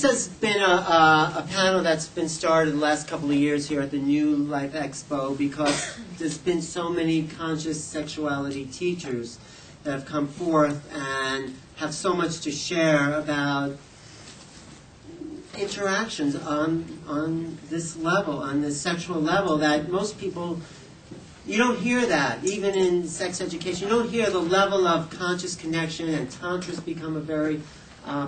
this has been a panel that's been started the last couple of years here at the NEWLIFE Expo because there's been so many conscious sexuality teachers that have come forth and have so much to share about interactions on this level, on this sexual level, that most people, you don't hear that. Even in sex education, you don't hear the level of conscious connection, and Tantra's become a very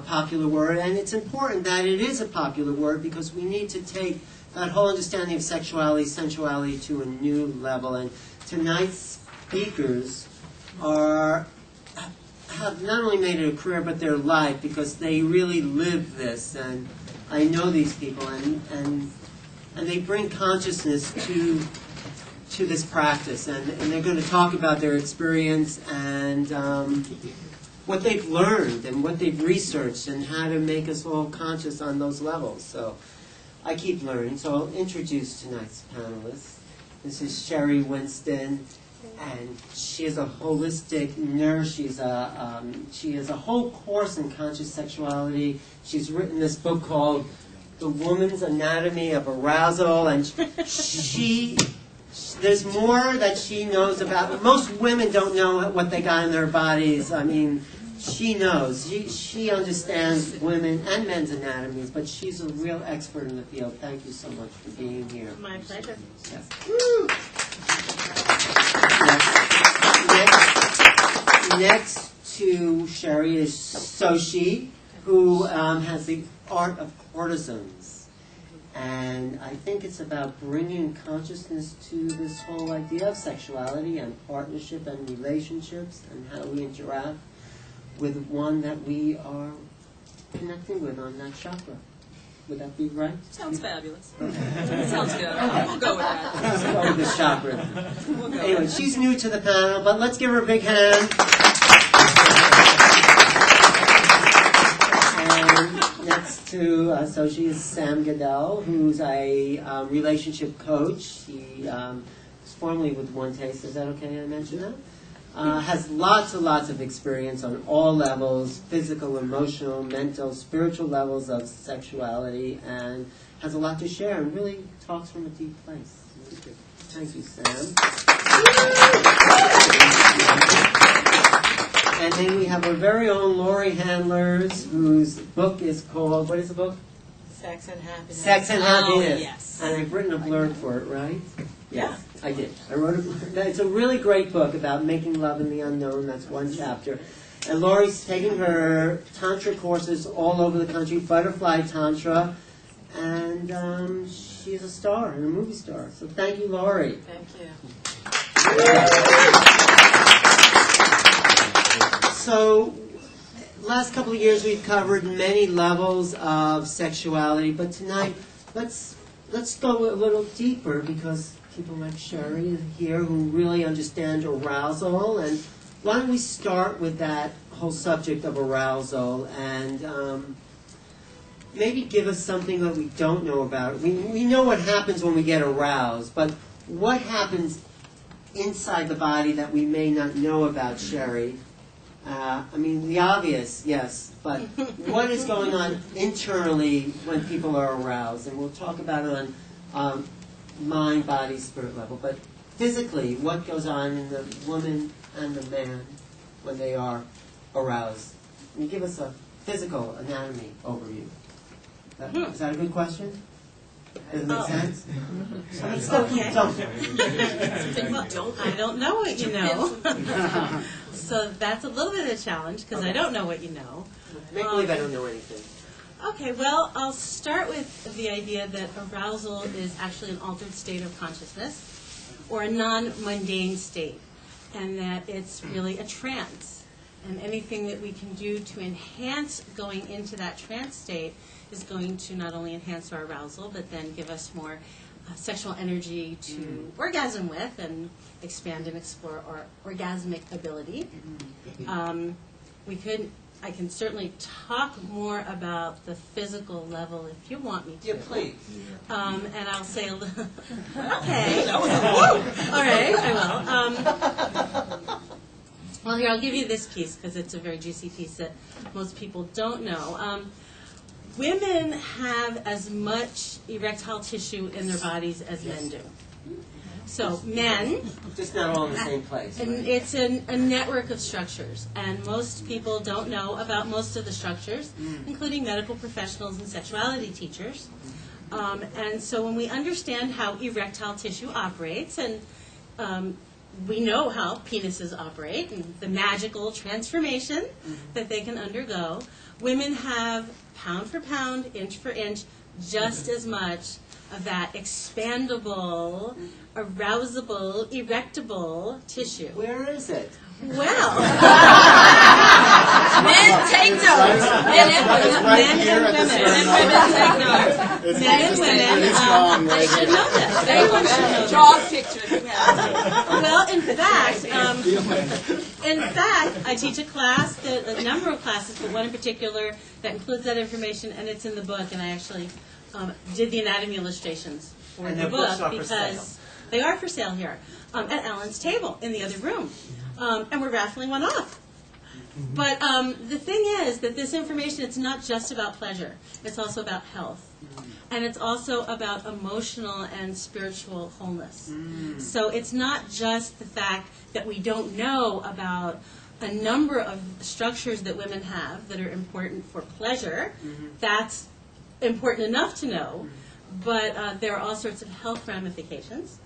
popular word, and it's important that it is a popular word because we need to take that whole understanding of sexuality, sensuality to a new level. And tonight's speakers have not only made it a career, but their life, because they really live this. And I know these people, and they bring consciousness to this practice, and they're going to talk about their experience and what they've learned and what they've researched and how to make us all conscious on those levels. So I keep learning. So I'll introduce tonight's panelists. This is Sherry Winston, and she is a holistic nurse. She has a whole course in conscious sexuality. She's written this book called The Woman's Anatomy of Arousal, and there's more that she knows about. Most women don't know what they got in their bodies. I mean, she knows. She understands women and men's anatomies, but she's a real expert in the field. Thank you so much for being here. My pleasure. Yes. Next to Sherry is Soshi, who has the art of courtesans. And I think it's about bringing consciousness to this whole idea of sexuality and partnership and relationships and how we interact with one that we are connecting with on that chakra. Would that be right? Sounds fabulous. Sounds good. We'll go with that. Let's go with the chakra. We'll Anyway, she's new to the panel, but let's give her a big hand. And next to Soshi is Sam Goodell, who's a relationship coach. He was formerly with One Taste. Is that okay I mention that? Has lots and lots of experience on all levels, physical, emotional, mental, spiritual levels of sexuality, and has a lot to share and really talks from a deep place. Thank you, Sam. And then we have our very own Lori Handlers, whose book is called, what is the book? Sex and Happiness. Sex and Happiness. Oh, yes. And I've written a blurb for it, right? Yeah. I did. I wrote a blurb. It's a really great book about making love in the unknown. That's one chapter. And Lori's taking her Tantra courses all over the country, Butterfly Tantra, and she's a star and a movie star. So thank you, Lori. Thank you. So, last couple of years we've covered many levels of sexuality, but tonight let's go a little deeper because people like Sherry here who really understand arousal. And why don't we start with that whole subject of arousal and maybe give us something that we don't know about. We know what happens when we get aroused, but what happens inside the body that we may not know about, Sherry? I mean, the obvious, yes, but what is going on internally when people are aroused? And we'll talk about it on mind, body, spirit level. But physically, what goes on in the woman and the man when they are aroused? Can you give us a physical anatomy overview? Is that a good question? Does it make sense? Okay. Don't. I don't know what you know. So that's a little bit of a challenge because I don't know what you know. Make believe I don't know anything. Okay, well, I'll start with the idea that arousal is actually an altered state of consciousness or a non-mundane state, and that it's really a trance. And anything that we can do to enhance going into that trance state is going to not only enhance our arousal, but then give us more sexual energy to orgasm with and expand and explore our orgasmic ability. I can certainly talk more about the physical level if you want me to. Yeah, please. And I'll say a little. Okay. All right, I will. Well, here, I'll give you this piece because it's a very juicy piece that most people don't know. women have as much erectile tissue in their bodies as men do. So men, Just not all in the same place. and Right? it's a network of structures, and most people don't know about most of the structures, including medical professionals and sexuality teachers. And so when we understand how erectile tissue operates, and we know how penises operate, and the magical transformation that they can undergo, women have pound for pound, inch for inch, just as much of that expandable, arousable, erectable tissue. Where is it? Well, Men take notes. Men and women. men and women. Men and women take notes. Men and women, they should know this. Everyone should know this. Draw pictures. Well, in fact, I teach a class, a number of classes, but one in particular that includes that information, and it's in the book, and I actually did the anatomy illustrations for And the their books book are for sale. because they are for sale here at Alan's table in the other room, and we're raffling one off. But the thing is that this information, it's not just about pleasure. It's also about health. And it's also about emotional and spiritual wholeness. So it's not just the fact that we don't know about a number of structures that women have that are important for pleasure. That's important enough to know. But there are all sorts of health ramifications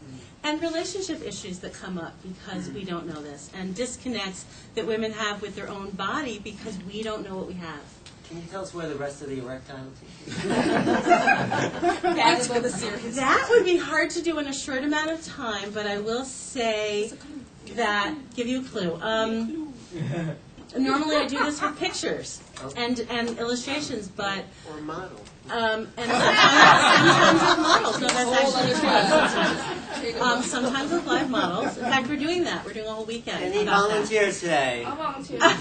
and relationship issues that come up because we don't know this, and disconnects that women have with their own body because we don't know what we have. Can you tell us where the rest of the erectile tissue? That's for the series. That would be hard to do in a short amount of time, but I will say that, give you a clue. Normally I do this with pictures and illustrations, but Or model? and sometimes with models. No, that's actually true. Sometimes with live models. In fact, we're doing that. We're doing a whole weekend. Any about that. volunteers today? I'll volunteer. We'll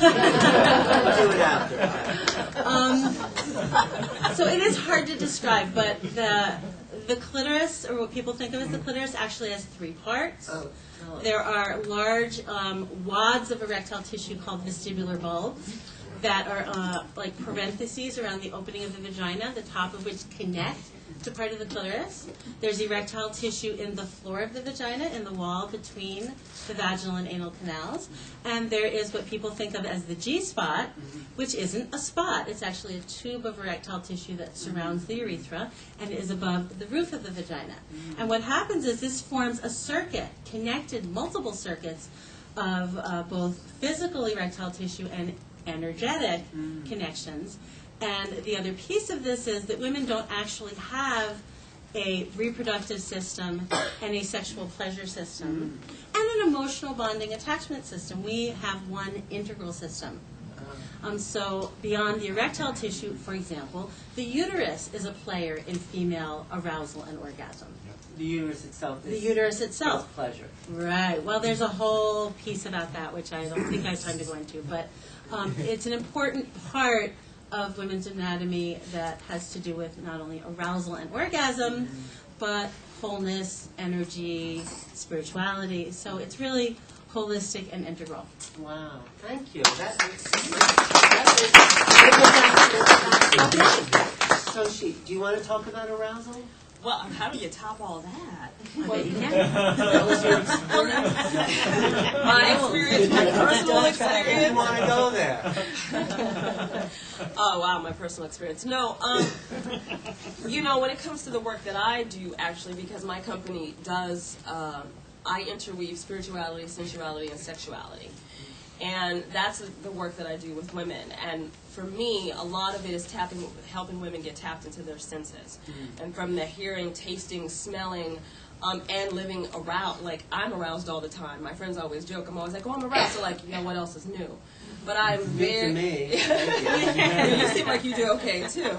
do it after. So it is hard to describe, but the clitoris, or what people think of as the clitoris, actually has 3 parts. Oh, tell us. There are large wads of erectile tissue called vestibular bulbs that are like parentheses around the opening of the vagina, the top of which connect to part of the clitoris. There's erectile tissue in the floor of the vagina, in the wall between the vaginal and anal canals. And there is what people think of as the G-spot, which isn't a spot. It's actually a tube of erectile tissue that surrounds the urethra and is above the roof of the vagina. And what happens is this forms a circuit, connected multiple circuits of both physical erectile tissue and energetic connections. And the other piece of this is that women don't actually have a reproductive system and a sexual pleasure system and an emotional bonding attachment system. We have one integral system. So beyond the erectile tissue, for example, the uterus is a player in female arousal and orgasm. The uterus itself is The uterus itself. pleasure. Right. Well, there's a whole piece about that, which I don't think I have time to go into, but it's an important part of women's anatomy that has to do with not only arousal and orgasm, but wholeness, energy, spirituality. So it's really holistic and integral. Wow, thank you. So, do you want to talk about arousal? Well, how do you top all that? I bet you can. That was your experience. My experience, my personal You experience. want to go there? Oh, wow, my personal experience. No, you know, when it comes to the work that I do, actually, because my company does, I interweave spirituality, sensuality, and sexuality. And that's the work that I do with women. And for me, a lot of it is helping women get tapped into their senses. And from the hearing, tasting, smelling, and living aroused. Like, I'm aroused all the time. My friends always joke. I'm always like, oh, I'm aroused. So, like, you know, what else is new? But I'm very... To me. You seem like you do okay, too.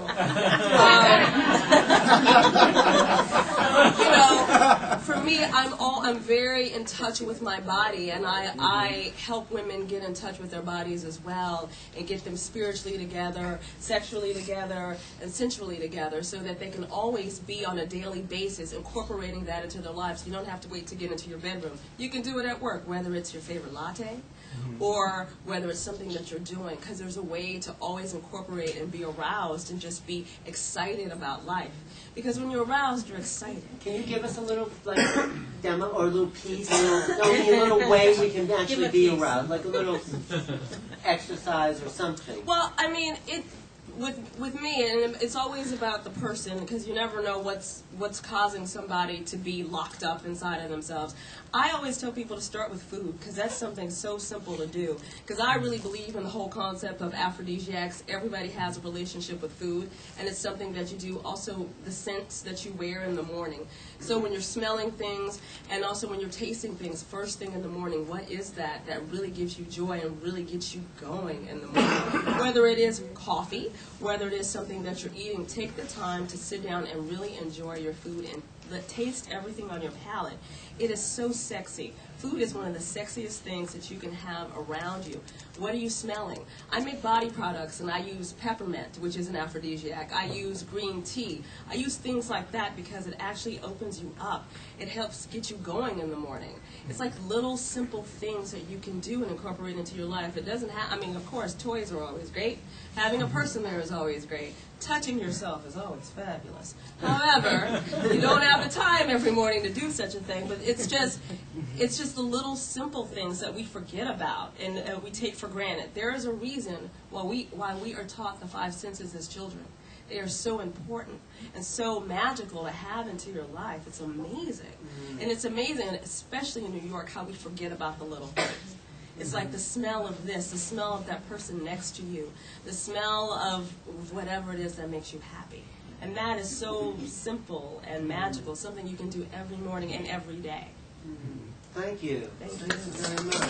For me, I'm very in touch with my body, and I help women get in touch with their bodies as well, and get them spiritually together, sexually together, and sensually together, so that they can always be on a daily basis incorporating that into their lives. You don't have to wait to get into your bedroom. You can do it at work, whether it's your favorite latte, or whether it's something that you're doing, because there's a way to always incorporate and be aroused and just be excited about life. Because when you're aroused, you're excited. Can you give us a little demo or a little piece, a little way we can actually be aroused, like a little exercise or something? Well, I mean, with me, and it's always about the person, because you never know what's causing somebody to be locked up inside of themselves. I always tell people to start with food, because that's something so simple to do. Because I really believe in the whole concept of aphrodisiacs. Everybody has a relationship with food, and it's something that you do. Also, the scents that you wear in the morning. So when you're smelling things, and also when you're tasting things first thing in the morning, what is that really gives you joy and really gets you going in the morning? Whether it is coffee, whether it is something that you're eating, take the time to sit down and really enjoy your food and taste everything on your palate. It is so sexy. Food is one of the sexiest things that you can have around you. What are you smelling? I make body products, and I use peppermint, which is an aphrodisiac. I use green tea. I use things like that because it actually opens you up. It helps get you going in the morning. It's like little simple things that you can do and incorporate into your life. It doesn't have, I mean, of course, toys are always great. Having a person there is always great. Touching yourself is always fabulous. However, you don't have the time every morning to do such a thing, but it's just the little simple things that we forget about and we take for granted. There is a reason why we are taught the five senses as children. They are so important and so magical to have into your life. It's amazing. And it's amazing, especially in New York, how we forget about the little things. It's like the smell of this, the smell of that person next to you, the smell of whatever it is that makes you happy. And that is so simple and magical, something you can do every morning and every day. Thank you. Thank you. Very much.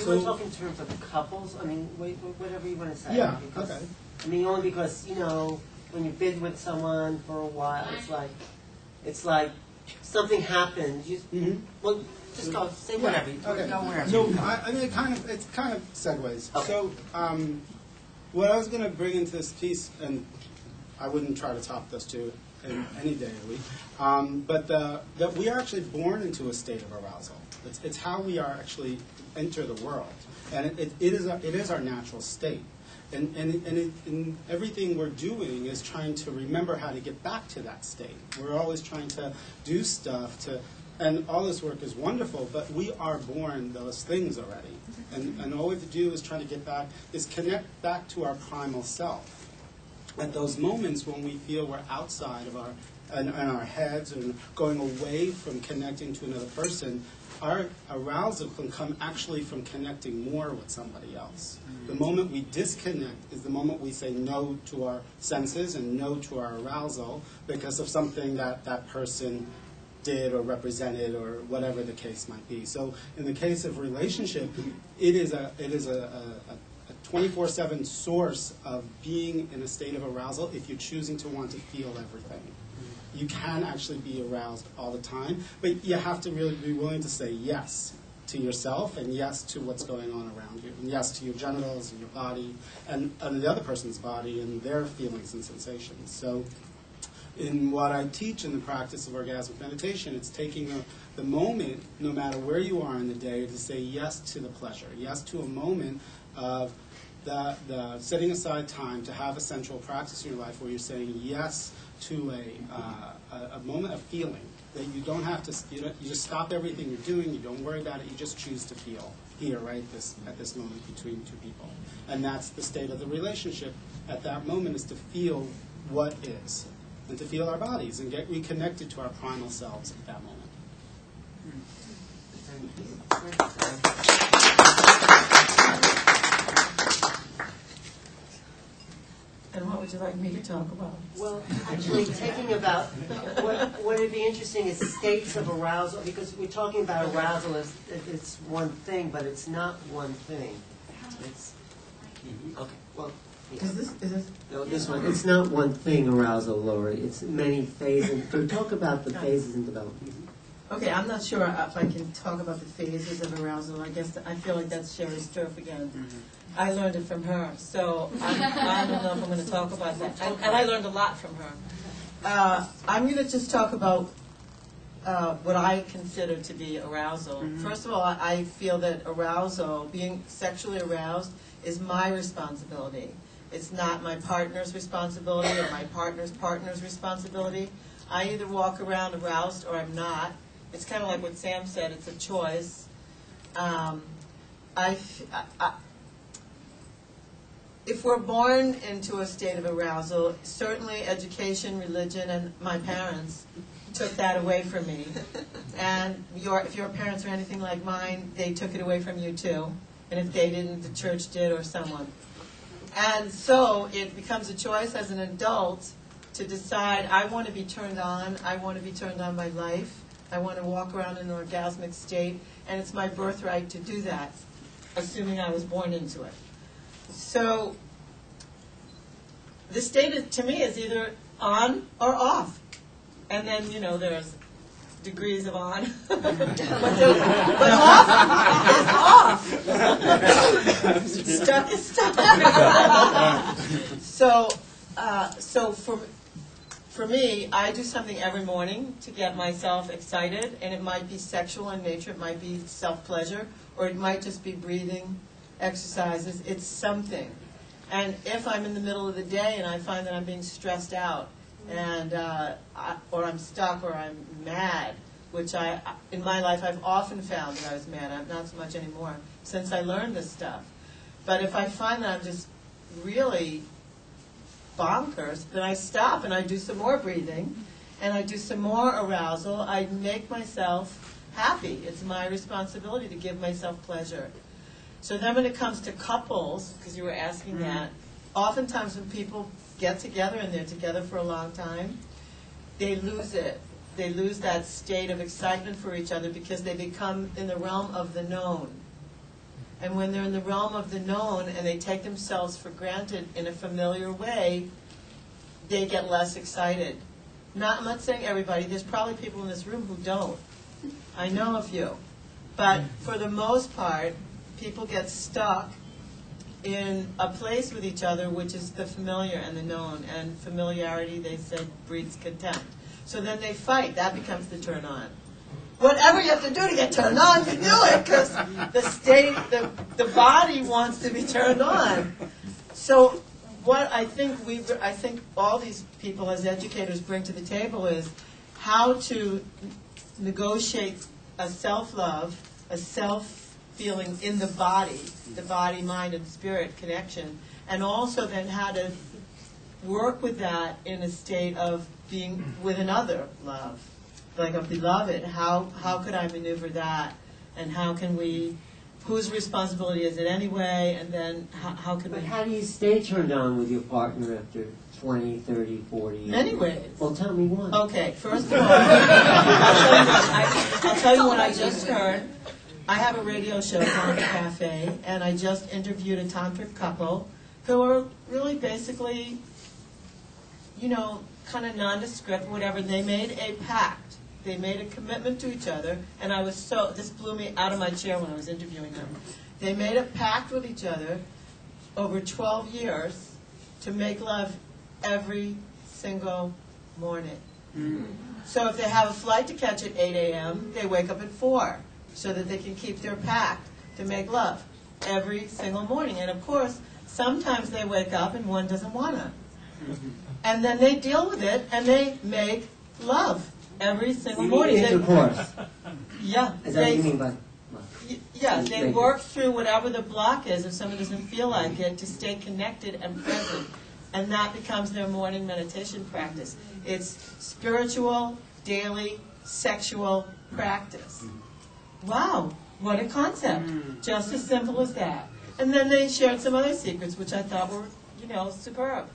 You want to talk in terms of couples? I mean, whatever you want to say. Yeah, because, okay. I mean, only because, when you've been with someone for a while, it's like something happens. Well, just go, say whatever. Okay. Go wherever. So, I mean, it kind of segues. Okay. So, what I was going to bring into this piece, and I wouldn't try to top those two in any day of the week, but that we are actually born into a state of arousal. It's how we are actually enter the world, and it is our natural state. And everything we're doing is trying to remember how to get back to that state. We're always trying to do stuff and all this work is wonderful, but we are born those things already. And all we have to do is try to get back, is connect back to our primal self. At those moments when we feel we're outside of our heads and going away from connecting to another person, our arousal can come actually from connecting more with somebody else. The moment we disconnect is the moment we say no to our senses and no to our arousal because of something that person did or represented or whatever the case might be. So in the case of relationship, it is a 24/7 source of being in a state of arousal if you're choosing to want to feel everything. You can actually be aroused all the time, but you have to really be willing to say yes to yourself and yes to what's going on around you, and yes to your genitals and your body and the other person's body and their feelings and sensations. So in what I teach in the practice of orgasmic meditation, it's taking the moment, no matter where you are in the day, to say yes to the pleasure, yes to a moment of the setting aside time to have a sensual practice in your life where you're saying yes to a moment of feeling that you don't have to, you just stop everything you're doing, you don't worry about it, you just choose to feel here, right, at this moment between two people. And that's the state of the relationship at that moment, is to feel what is, and to feel our bodies and get reconnected to our primal selves at that moment. And what would you like me to talk about? Well, actually, taking about what would be interesting is states of arousal, because we're talking about arousal as it's one thing, but it's not one thing. It's okay. Well, Is this? No, this one. It's not one thing, arousal, Lori. It's many phases. So talk about the phases in development. Okay, I'm not sure if I can talk about the phases of arousal. I guess I feel like that's Sherry's turf again. I learned it from her, so I don't know if I'm going to talk about that. And I learned a lot from her. I'm going to just talk about what I consider to be arousal. First of all, I feel that arousal, being sexually aroused, is my responsibility. It's not my partner's responsibility or my partner's responsibility. I either walk around aroused or I'm not. It's kind of like what Sam said, it's a choice. If we're born into a state of arousal, certainly education, religion, and my parents took that away from me. And if your parents are anything like mine, they took it away from you too. And if they didn't, the church did or someone. And so it becomes a choice as an adult to decide, I want to be turned on, I want to be turned on by life, I want to walk around in an orgasmic state, and it's my birthright to do that, assuming I was born into it. So the state, to me, is either on or off. And then, there's degrees of on. but off is off. Stuck is stuck. So for me, I do something every morning to get myself excited, and it might be sexual in nature, it might be self-pleasure, or it might just be breathing exercises. It's something. And if I'm in the middle of the day and I find that I'm being stressed out, and or I'm stuck or I'm mad, which in my life I've often found that I was mad. I'm not so much anymore since I learned this stuff. But if I find that I'm just really bonkers, then I stop and I do some more breathing and I do some more arousal. I make myself happy. It's my responsibility to give myself pleasure. So then when it comes to couples, because you were asking that, oftentimes when people get together and they're together for a long time, they lose it. They lose that state of excitement for each other because they become in the realm of the known. And when they're in the realm of the known and they take themselves for granted in a familiar way, they get less excited. I'm not saying everybody. There's probably people in this room who don't. I know a few. But for the most part, people get stuck in a place with each other which is the familiar and the known. And familiarity, they said, breeds contempt. So then they fight. That becomes the turn on. Whatever you have to do to get turned on, you do it, because the body wants to be turned on. So what I think all these people as educators bring to the table is how to negotiate a self-love, a self-feeling in the body, mind, and spirit connection, and also then how to work with that in a state of being with another love. Like a beloved, how could I maneuver that? And how can we, whose responsibility is it anyway? And then how can we... But how do you stay turned on with your partner after 20, 30, 40 years? Many ways. Well, tell me one. Okay, first of all, I'll tell you what I just heard. I have a radio show called The Cafe, and I just interviewed a tantric couple who are really basically, kind of nondescript, whatever. They made a pact. They made a commitment to each other, and this blew me out of my chair when I was interviewing them. They made a pact with each other over 12 years to make love every single morning. So if they have a flight to catch at 8 a.m., they wake up at 4 so that they can keep their pact to make love every single morning. And of course, sometimes they wake up and one doesn't want to. And then they deal with it and they make love every single morning. Intercourse. Yeah. Is that what you mean by love? Yeah, they work through whatever the block is if someone doesn't feel like it to stay connected and present. And that becomes their morning meditation practice. It's spiritual, daily, sexual practice. Wow, what a concept. Just as simple as that. And then they shared some other secrets, which I thought were, superb.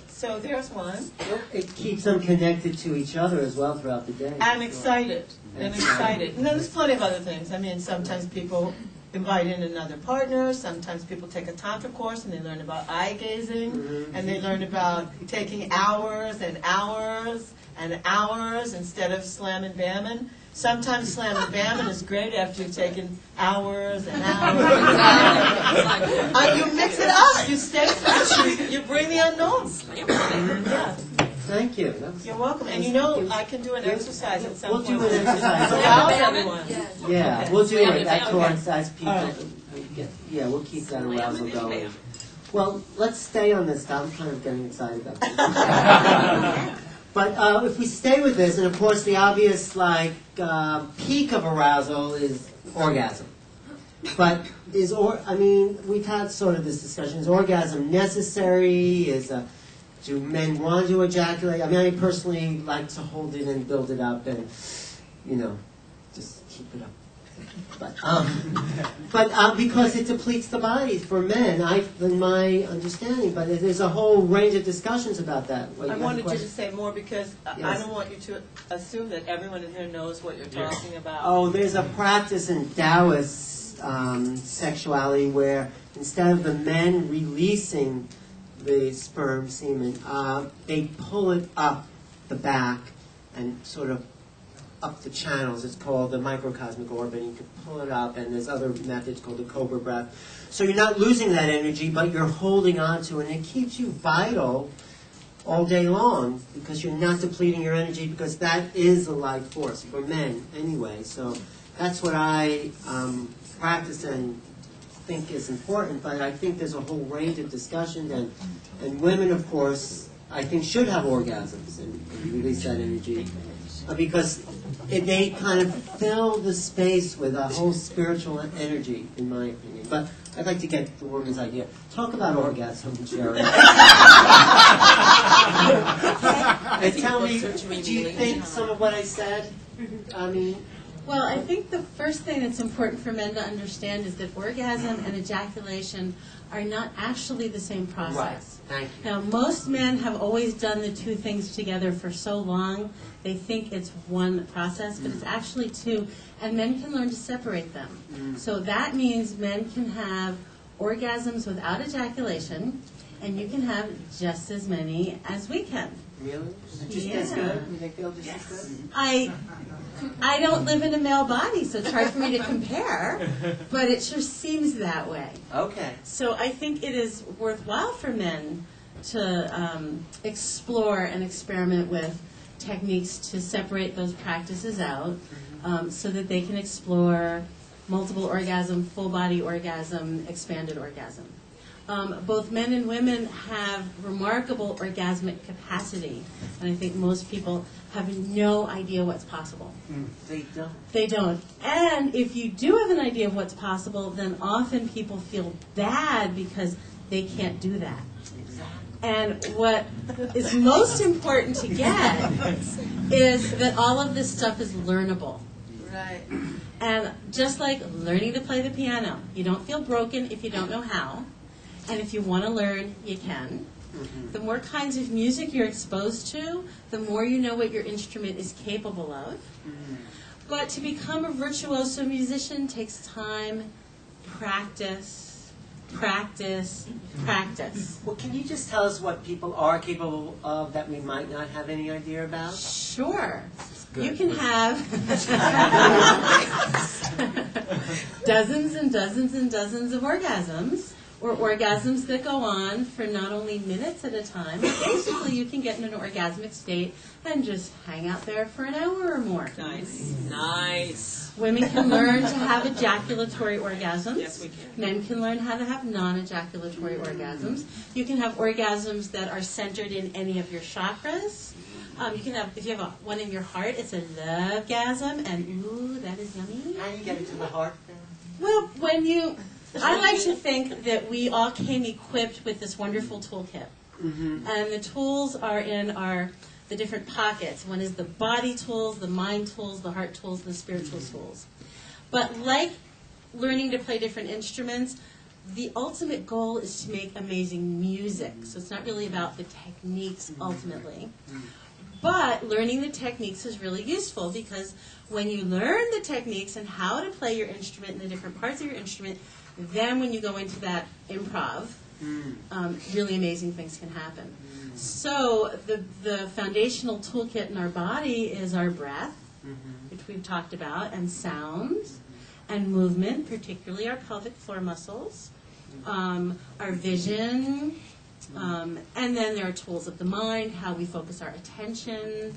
So there's one. It keeps them connected to each other as well throughout the day. And excited. And excited. And then there's plenty of other things. I mean, sometimes people invite in another partner. Sometimes people take a tantra course and they learn about eye gazing, and they learn about taking hours and hours and hours instead of slam and bamming. Sometimes slam and bamming is great after you've taken hours and hours and hours. You mix it up. You stay fresh. You bring the unknowns. Yeah. Thank you. You're welcome. And you know, I can do an exercise at some We'll point. do an exercise. Allows everyone. Yeah, we'll do it. That Okay. coincides people. Alright. Yeah, we'll keep that arousal going. Well, let's stay on this. I'm kind of getting excited about this. But if we stay with this, and of course the obvious peak of arousal is orgasm. But we've had sort of this discussion. Is orgasm necessary? Do men want to ejaculate? I mean, I personally like to hold it and build it up and, just keep it up. But because it depletes the body for men, in my understanding. But there's a whole range of discussions about that. I wanted you to say more because I Yes. don't want you to assume that everyone in here knows what you're talking about. Oh, there's a practice in Taoist sexuality where instead of the men releasing the sperm semen, they pull it up the back and sort of up the channels. It's called the microcosmic orbit. You can pull it up, and there's other methods called the cobra breath. So you're not losing that energy, but you're holding on to it, and it keeps you vital all day long because you're not depleting your energy, because that is a life force for men anyway. So that's what I practice and think is important, but I think there's a whole range of discussions, and women, of course, I think should have orgasms and release that energy, because they kind of fill the space with a whole spiritual energy, in my opinion. But I'd like to get the woman's idea. Talk about orgasm, Sherry. And tell me, do you think some of what I said, Well, I think the first thing that's important for men to understand is that orgasm and ejaculation are not actually the same process. Right. Thank you. Now, most men have always done the two things together for so long, they think it's one process, but it's actually two, and men can learn to separate them. So that means men can have orgasms without ejaculation, and you can have just as many as we can. Really? Just Yeah. as good? Do they feel just as good? I don't live in a male body, so it's hard for me to compare, but it sure seems that way. Okay. So I think it is worthwhile for men to explore and experiment with techniques to separate those practices out, so that they can explore multiple orgasm, full body orgasm, expanded orgasm. Both men and women have remarkable orgasmic capacity, and I think most people have no idea what's possible. They don't. They don't. And if you do have an idea of what's possible, then often people feel bad because they can't do that. And what is most important to get is that all of this stuff is learnable. Right. And just like learning to play the piano, you don't feel broken if you don't know how. And if you want to learn, you can. The more kinds of music you're exposed to, the more you know what your instrument is capable of. But to become a virtuoso musician takes time, practice, practice, practice. Well, can you just tell us what people are capable of that we might not have any idea about? Sure. You can have dozens and dozens and dozens of orgasms, or orgasms that go on for not only minutes at a time, but basically you can get in an orgasmic state and just hang out there for an hour or more. Nice. Nice. Women can learn to have ejaculatory orgasms. Yes, we can. Men can learn how to have non-ejaculatory orgasms. You can have orgasms that are centered in any of your chakras. You can have, if you have one in your heart, it's a love-gasm, and ooh, that is yummy. How do you get it to the heart then? Well, I like to think that we all came equipped with this wonderful toolkit. And the tools are in the different pockets. One is the body tools, the mind tools, the heart tools, and the spiritual tools. But like learning to play different instruments, the ultimate goal is to make amazing music. So it's not really about the techniques ultimately. But learning the techniques is really useful because when you learn the techniques and how to play your instrument and the different parts of your instrument, then when you go into that improv, really amazing things can happen. So the foundational toolkit in our body is our breath, which we've talked about, and sound, and movement, particularly our pelvic floor muscles, our vision, and then there are tools of the mind, how we focus our attention,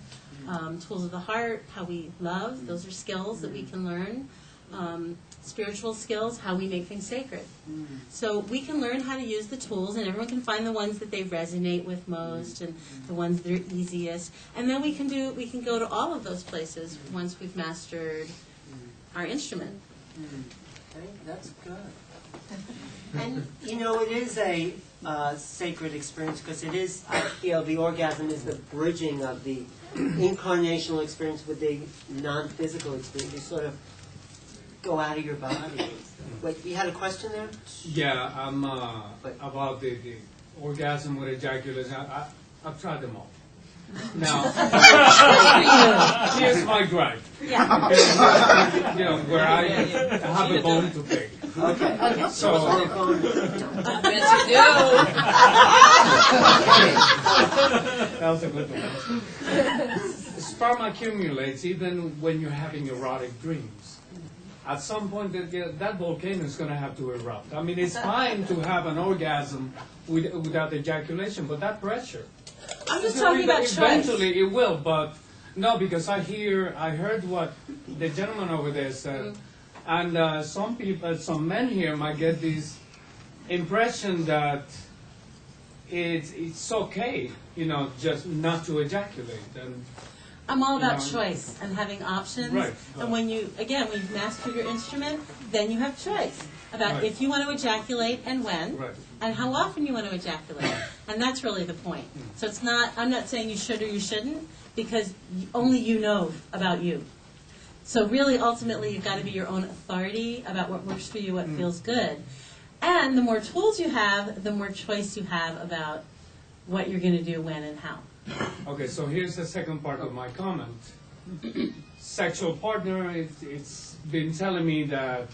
tools of the heart, how we love. Those are skills that we can learn. Spiritual skills, how we make things sacred. So we can learn how to use the tools, and everyone can find the ones that they resonate with most and the ones that are easiest. And then we can go to all of those places once we've mastered our instrument. Okay, that's good. And you know, it is a sacred experience because it is, I feel, the orgasm is the bridging of the incarnational experience with the non-physical experience. You sort of go out of your body. Wait, you had a question there? Yeah, about the orgasm with ejaculation. I've tried them all. Now, here's my gripe. Yeah. You know, where I have a bone to pick. Okay. So, Yes, you that was a good one. Sperm accumulates even when you're having erotic dreams. At some point, that volcano is going to have to erupt. I mean, it's fine to have an orgasm without ejaculation, but that pressure. I'm just talking about choice. Eventually, it will, but no, because I heard what the gentleman over there said, and some men here might get this impression that it's okay, you know, just not to ejaculate. And I'm all about choice and having options. Right. And when you've mastered your instrument, then you have choice about Right. if you want to ejaculate and when, Right. and how often you want to ejaculate. And that's really the point. So it's not, I'm not saying you should or you shouldn't, because only you know about you. So really, ultimately, you've got to be your own authority about what works for you, what feels good. And the more tools you have, the more choice you have about what you're going to do, when, and how. Okay, so here's the second part of my comment. Sexual partner, it's been telling me that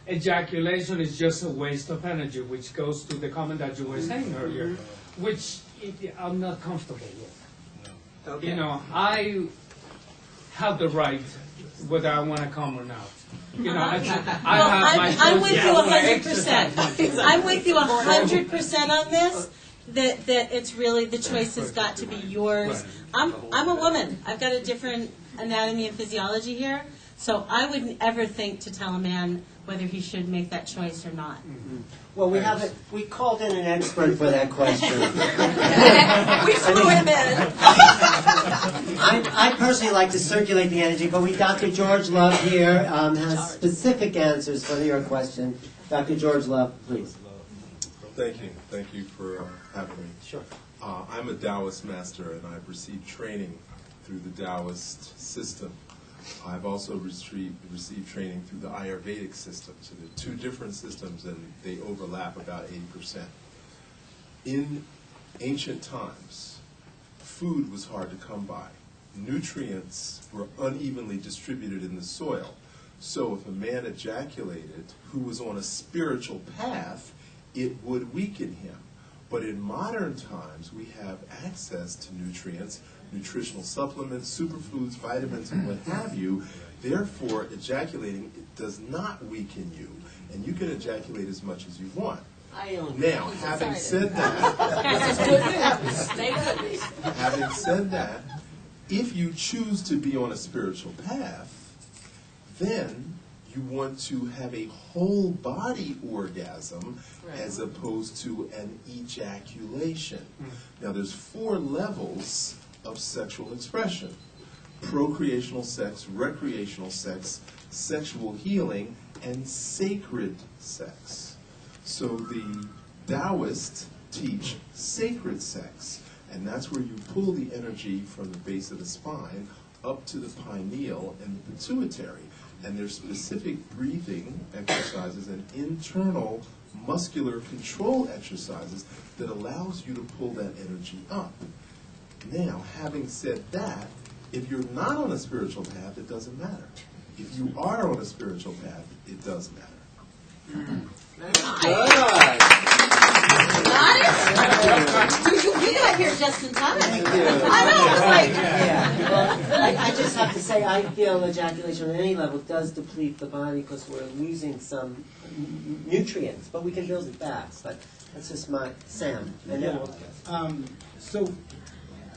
ejaculation is just a waste of energy, which goes to the comment that you were saying earlier, which I'm not comfortable with. Okay. You know, I have the right whether I want to come or not. You know, I have my I'm choice. with you 100%. I'm with you 100% on this. That it's really, the choice has got to be yours. I'm a woman. I've got a different anatomy and physiology here, so I wouldn't ever think to tell a man whether he should make that choice or not. Well, we called in an expert for that question. We flew him in. I personally like to circulate the energy, but Dr. George Love here has specific answers for your question. Dr. George Love, please. Thank you. Thank you for having me. Sure. I'm a Taoist master, and I've received training through the Taoist system. I've also received training through the Ayurvedic system. So they're two different systems, and they overlap about 80%. In ancient times, food was hard to come by. Nutrients were unevenly distributed in the soil. So if a man ejaculated who was on a spiritual path, it would weaken him. But in modern times, we have access to nutrients, nutritional supplements, superfoods, vitamins, and what have you. Therefore, ejaculating does not weaken you, and you can ejaculate as much as you want. Now, having said that, if you choose to be on a spiritual path, then you want to have a whole body orgasm as opposed to an ejaculation. Now there's 4 levels of sexual expression: procreational sex, recreational sex, sexual healing, and sacred sex. So the Taoists teach sacred sex, and that's where you pull the energy from the base of the spine up to the pineal and the pituitary. And there's specific breathing exercises and internal muscular control exercises that allows you to pull that energy up. Now, having said that, if you're not on a spiritual path, it doesn't matter. If you are on a spiritual path, it does matter. You got here just in time. Thank you. I know, it's like, Yeah, well, I just have to say, I feel ejaculation on any level does deplete the body because we're losing some nutrients, but we can build it back. But that's just my Sam. And then we'll, So,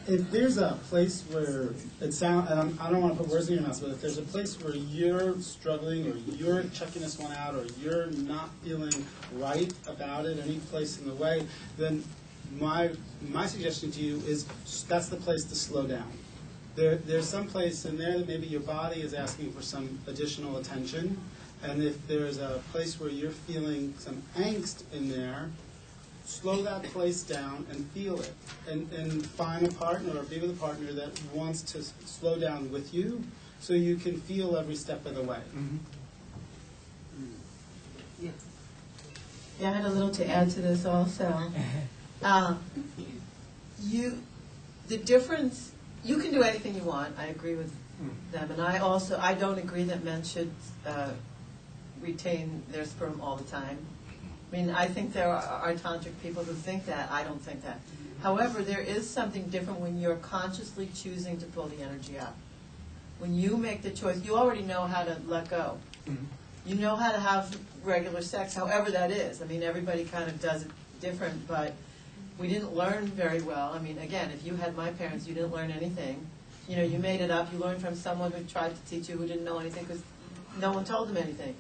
if there's a place where it sounds, and I don't want to put words in your mouth, but if there's a place where you're struggling, or you're checking this one out, or you're not feeling right about it, any place in the way, then my suggestion to you is that's the place to slow down. There's some place in there that maybe your body is asking for some additional attention, and if there's a place where you're feeling some angst in there, slow that place down and feel it, and find a partner or be with a partner that wants to slow down with you so you can feel every step of the way. Yeah, I had a little to add to this also. The difference, you can do anything you want. I agree with them, and I don't agree that men should retain their sperm all the time. I mean, I think there are tantric people who think that. I don't think that. However, there is something different when you're consciously choosing to pull the energy up. When you make the choice, you already know how to let go. You know how to have regular sex, however that is. I mean, everybody kind of does it different, but we didn't learn very well. I mean, again, if you had my parents, you didn't learn anything. You know, you made it up. You learned from someone who tried to teach you who didn't know anything because no one told them anything.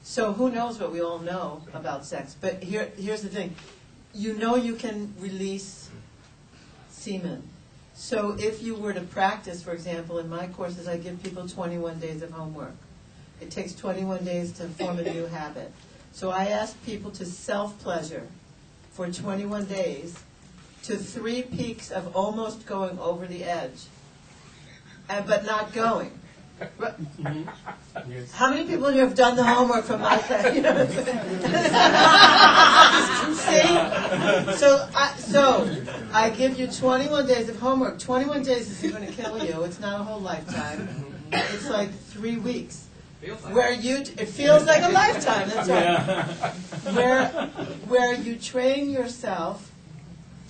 So who knows what we all know about sex. But here's the thing. You know you can release semen. So if you were to practice, for example, in my courses, I give people 21 days of homework. It takes 21 days to form a new habit. So I ask people to self-pleasure for 21 days to 3 peaks of almost going over the edge, but not going. How many people here have done the homework from my class? You know, see? So I give you 21 days of homework. 21 days isn't going to kill you. It's not a whole lifetime. It's like 3 weeks. It feels like a lifetime. That's right. Where you train yourself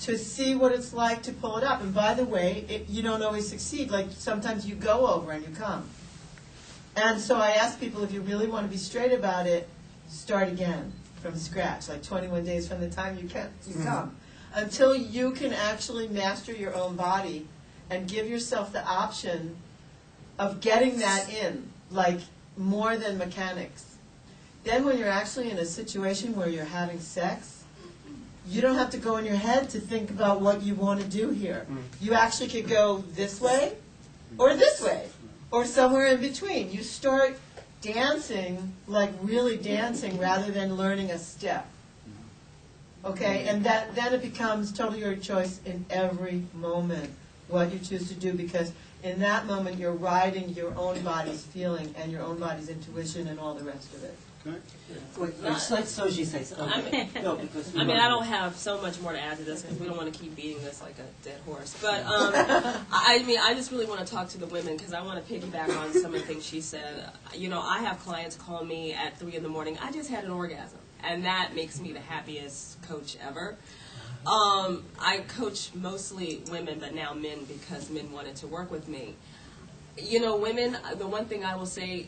to see what it's like to pull it up. And by the way, you don't always succeed. Like sometimes you go over and you come. And so I ask people, if you really want to be straight about it, start again from scratch, like 21 days from the time you come, until you can actually master your own body and give yourself the option of getting that in, like more than mechanics. Then when you're actually in a situation where you're having sex, you don't have to go in your head to think about what you want to do here. You actually could go this way or this way, or somewhere in between. You start dancing, like really dancing, rather than learning a step. Okay? And then it becomes totally your choice in every moment what you choose to do, because in that moment you're riding your own body's feeling and your own body's intuition and all the rest of it. wait, just let Soji say something. No, because I mean, I don't have so much more to add to this because we don't want to keep beating this like a dead horse. But I mean, I just really want to talk to the women because I want to piggyback on some of the things she said. You know, I have clients call me at 3 in the morning. I just had an orgasm, and that makes me the happiest coach ever. I coach mostly women, but now men because men wanted to work with me. You know, women, the one thing I will say,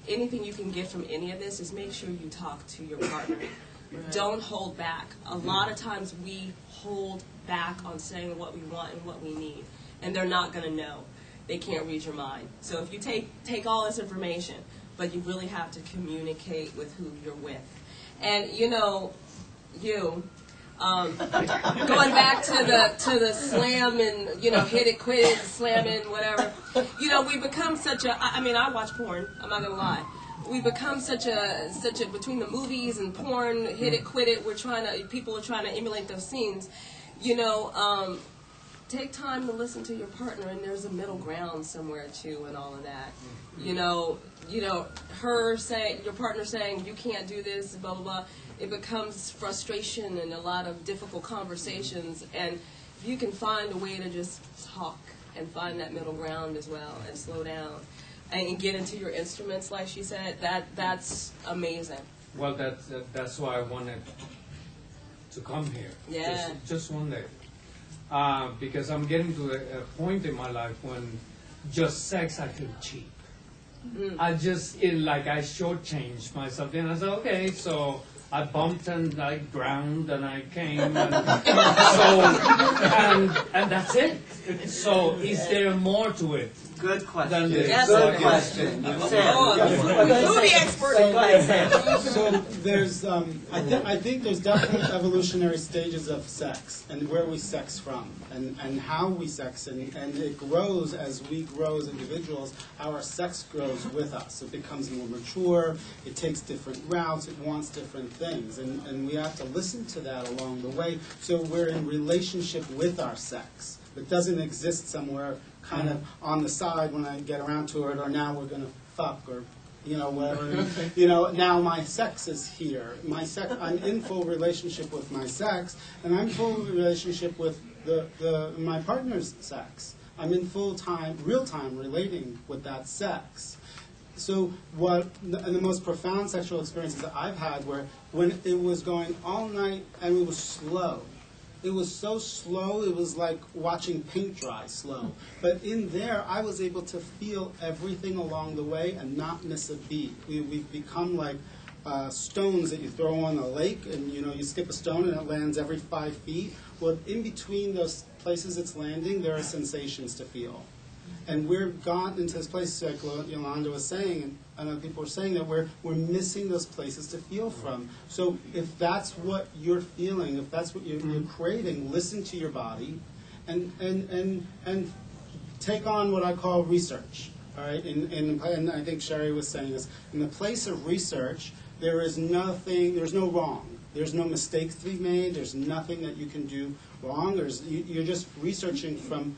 anything you can get from any of this is make sure you talk to your partner. Right. Don't hold back. A lot of times we hold back on saying what we want and what we need, and they're not going to know. They can't read your mind. So if you take all this information, but you really have to communicate with who you're with. And, you know, going back to the slam and, you know, hit it, quit it, slam it, whatever. You know, we become such a, I mean, I watch porn, I'm not going to lie. We become such a, between the movies and porn, hit it, quit it, people are trying to emulate those scenes. You know, take time to listen to your partner, and there's a middle ground somewhere too and all of that. You know, your partner saying, you can't do this, blah, blah, blah. It becomes frustration and a lot of difficult conversations. And if you can find a way to just talk and find that middle ground as well and slow down and get into your instruments, like she said, that's amazing. Well, that's why I wanted to come here. Yeah. Just one day. Because I'm getting to a point in my life when just sex I feel cheap. I just I shortchanged myself. And I said, okay, so I bumped and I ground and I came and and that's it. So is there more to it? Good question. Than this? Yes, Good okay. question. Oh, Sam. movie expert. Go ahead, Sam. So there's, I think there's definitely evolutionary stages of sex and where we sex from and how we sex and it grows as we grow as individuals. Our sex grows with us. It becomes more mature. It takes different routes. It wants different things, and we have to listen to that along the way. So we're in relationship with our sex. It doesn't exist somewhere kind of on the side when I get around to it, or now we're going to fuck, or whatever. Now my sex is here. I'm in full relationship with my sex, and I'm full relationship with my partner's sex. I'm in real time relating with that sex. So and the most profound sexual experiences that I've had were when it was going all night and it was slow. It was so slow, it was like watching paint dry slow. But in there, I was able to feel everything along the way and not miss a beat. We've become like stones that you throw on a lake, and you skip a stone and it lands every 5 feet. Well, in between those places it's landing, there are sensations to feel. And we've gotten into this place, like Yolanda was saying, and other people were saying, that we're missing those places to feel from. So if that's what you're feeling, if that's what you're craving, listen to your body, and take on what I call research. All right, and I think Sherry was saying this. In the place of research, there's no wrong. There's no mistakes to be made. There's nothing that you can do wrong. You're just researching from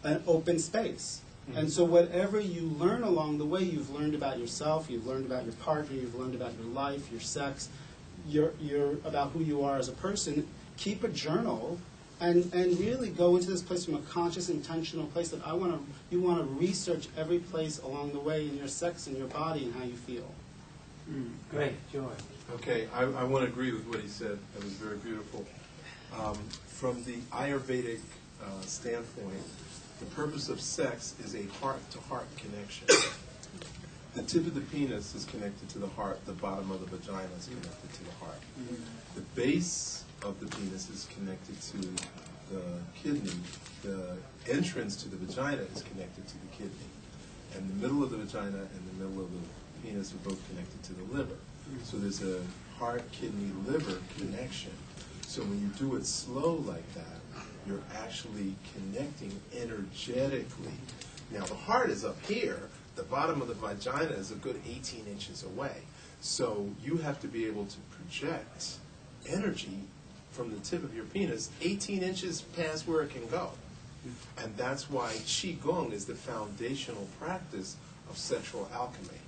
an open space. And so whatever you learn along the way, you've learned about yourself, you've learned about your partner, you've learned about your life, your sex, you're about who you are as a person. Keep a journal and really go into this place from a conscious, intentional place that you want to research every place along the way in your sex and your body and how you feel. Great, Joy. Okay, I want to agree with what he said. That was very beautiful. From the Ayurvedic standpoint, the purpose of sex is a heart-to-heart connection. The tip of the penis is connected to the heart. The bottom of the vagina is connected to the heart. The base of the penis is connected to the kidney. The entrance to the vagina is connected to the kidney. And the middle of the vagina and the middle of the penis are both connected to the liver. So there's a heart-kidney-liver connection. So when you do it slow like that, you're actually connecting energetically. Now, the heart is up here. The bottom of the vagina is a good 18 inches away. So you have to be able to project energy from the tip of your penis 18 inches past where it can go. And that's why Qigong is the foundational practice of sexual alchemy.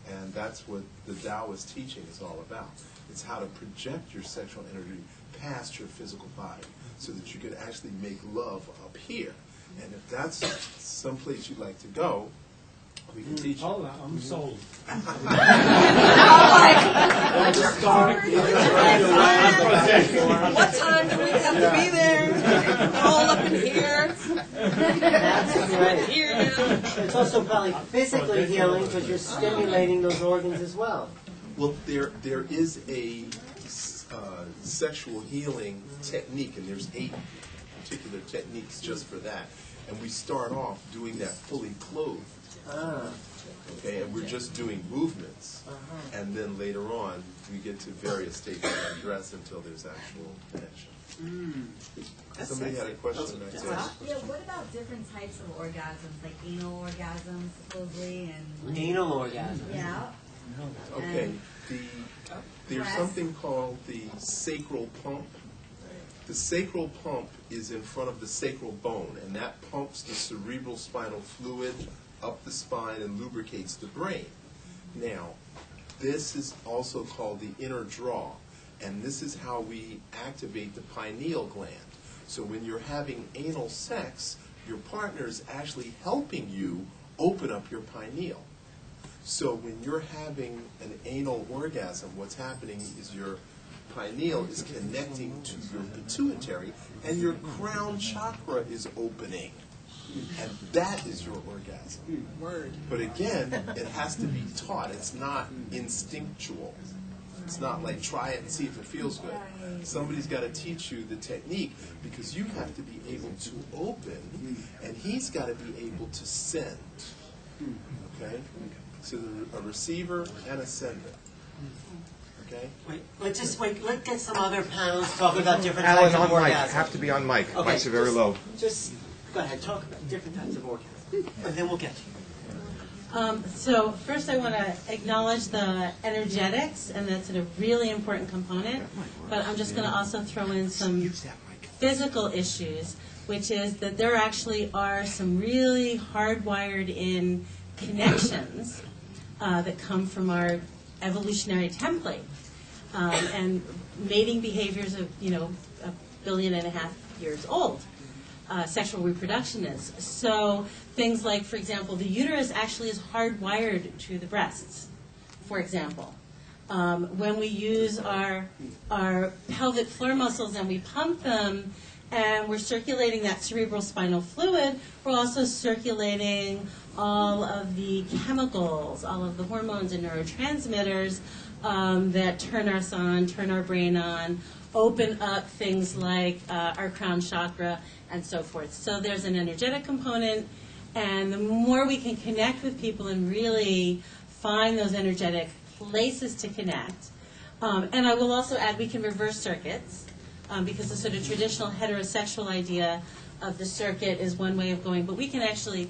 And that's what the Taoist teaching is all about. It's how to project your sexual energy past your physical body so that you can actually make love up here. And if that's someplace you'd like to go, we can teach you. Oh, I'm sold. What time do we have to be there? All up in here. That's great. Here now. It's also probably physically healing because you're stimulating those organs as well. Well, there is a sexual healing technique, and there's 8 particular techniques just for that. And we start off doing that fully clothed. Okay, and we're just doing movements. And then later on, we get to various states of undress until there's actual connection. Somebody had a question back there. Yeah, what about different types of orgasms, like anal orgasms, supposedly, and Anal orgasm. yeah, Okay, there's something called the sacral pump. The sacral pump is in front of the sacral bone, and that pumps the cerebral spinal fluid up the spine and lubricates the brain. Now, this is also called the inner draw, and this is how we activate the pineal gland. So when you're having anal sex, your partner is actually helping you open up your pineal. So when you're having an anal orgasm, what's happening is your pineal is connecting to your pituitary, and your crown chakra is opening. And that is your orgasm. Word. But again, it has to be taught. It's not instinctual. It's not like try it and see if it feels good. Somebody's got to teach you the technique, because you have to be able to open, and he's got to be able to send. Okay? So a receiver and a sender. Okay? Wait, let's get some other panelists talking about different Alan, types of on mic. orgasms. Have to be on mic. Okay, Mics are very low. Just go ahead, talk about different types of orgasms, and then we'll get you. So first I want to acknowledge the energetics, and that's a really important component, but I'm just going to also throw in some physical issues, which is that there actually are some really hardwired in connections that come from our evolutionary template, and mating behaviors of, 1.5 billion years old. Sexual reproduction is. So things like, for example, the uterus actually is hardwired to the breasts, for example. When we use our pelvic floor muscles and we pump them and we're circulating that cerebral spinal fluid, we're also circulating all of the chemicals, all of the hormones and neurotransmitters that turn us on, turn our brain on, open up things like our crown chakra and so forth. So there's an energetic component, and the more we can connect with people and really find those energetic places to connect. And I will also add we can reverse circuits, because the sort of traditional heterosexual idea of the circuit is one way of going, but we can actually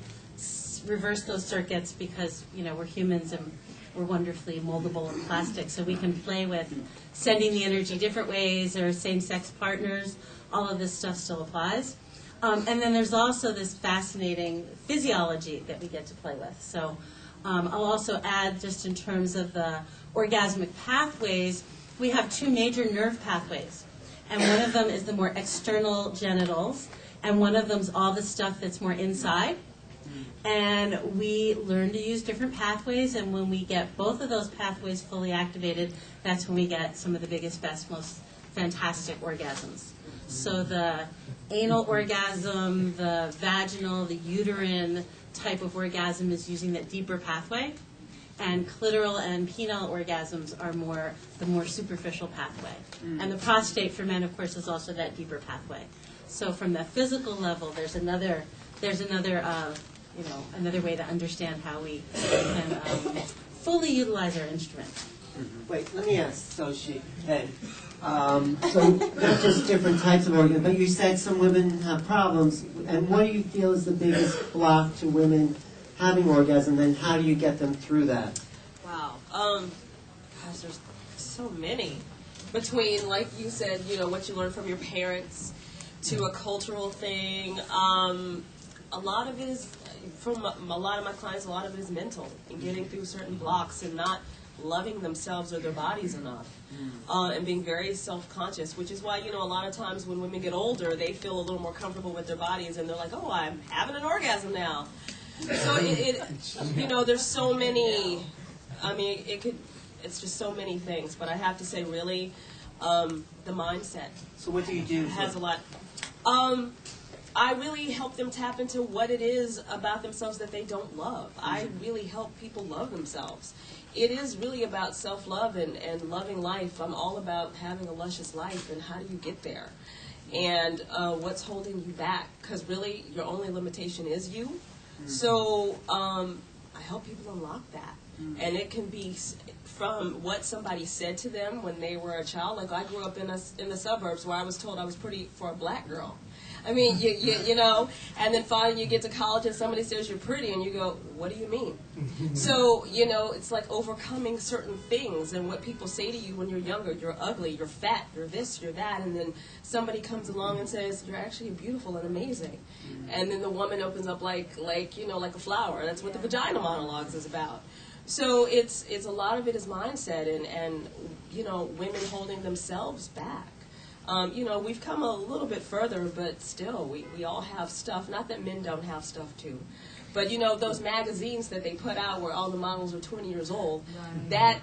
reverse those circuits because, we're humans and we're wonderfully moldable and plastic, so we can play with sending the energy different ways, or same-sex partners. All of this stuff still applies. And then there's also this fascinating physiology that we get to play with. So I'll also add, just in terms of the orgasmic pathways, we have two major nerve pathways. And one of them is the more external genitals, and one of them's all the stuff that's more inside. And we learn to use different pathways, and when we get both of those pathways fully activated, that's when we get some of the biggest, best, most fantastic orgasms. So the anal orgasm, the vaginal, the uterine type of orgasm is using that deeper pathway, and clitoral and penile orgasms are the more superficial pathway. And the prostate for men, of course, is also that deeper pathway. So from the physical level, there's another way to understand how we can fully utilize our instrument. Wait, let me ask Soshi. Ed. So not just different types of orgasms, but you said some women have problems. And what do you feel is the biggest block to women having orgasm, and how do you get them through that? Wow. Gosh, there's so many. Between, like you said, what you learn from your parents to a cultural thing. A lot of it is, from a lot of my clients, a lot of it is mental, and getting through certain blocks and not loving themselves or their bodies enough, and being very self-conscious, which is why, a lot of times when women get older, they feel a little more comfortable with their bodies, and they're like, oh, I'm having an orgasm now. So there's so many, it's just so many things, but I have to say, really, the mindset. So what do you do? Has a lot. I really help them tap into what it is about themselves that they don't love. I really help people love themselves. It is really about self-love and loving life. I'm all about having a luscious life, and how do you get there? And what's holding you back? Because really, your only limitation is you. So I help people unlock that. And it can be from what somebody said to them when they were a child. Like, I grew up in the suburbs where I was told I was pretty for a black girl. I mean, and then finally you get to college and somebody says you're pretty, and you go, what do you mean? So, it's like overcoming certain things, and what people say to you when you're younger, you're ugly, you're fat, you're this, you're that, and then somebody comes along and says, you're actually beautiful and amazing. And then the woman opens up like a flower. That's what the vagina monologues is about. So it's a lot of it is mindset and women holding themselves back. You know, we've come a little bit further, but still, we all have stuff. Not that men don't have stuff too. But, you know, those magazines that they put out where all the models are 20 years old, that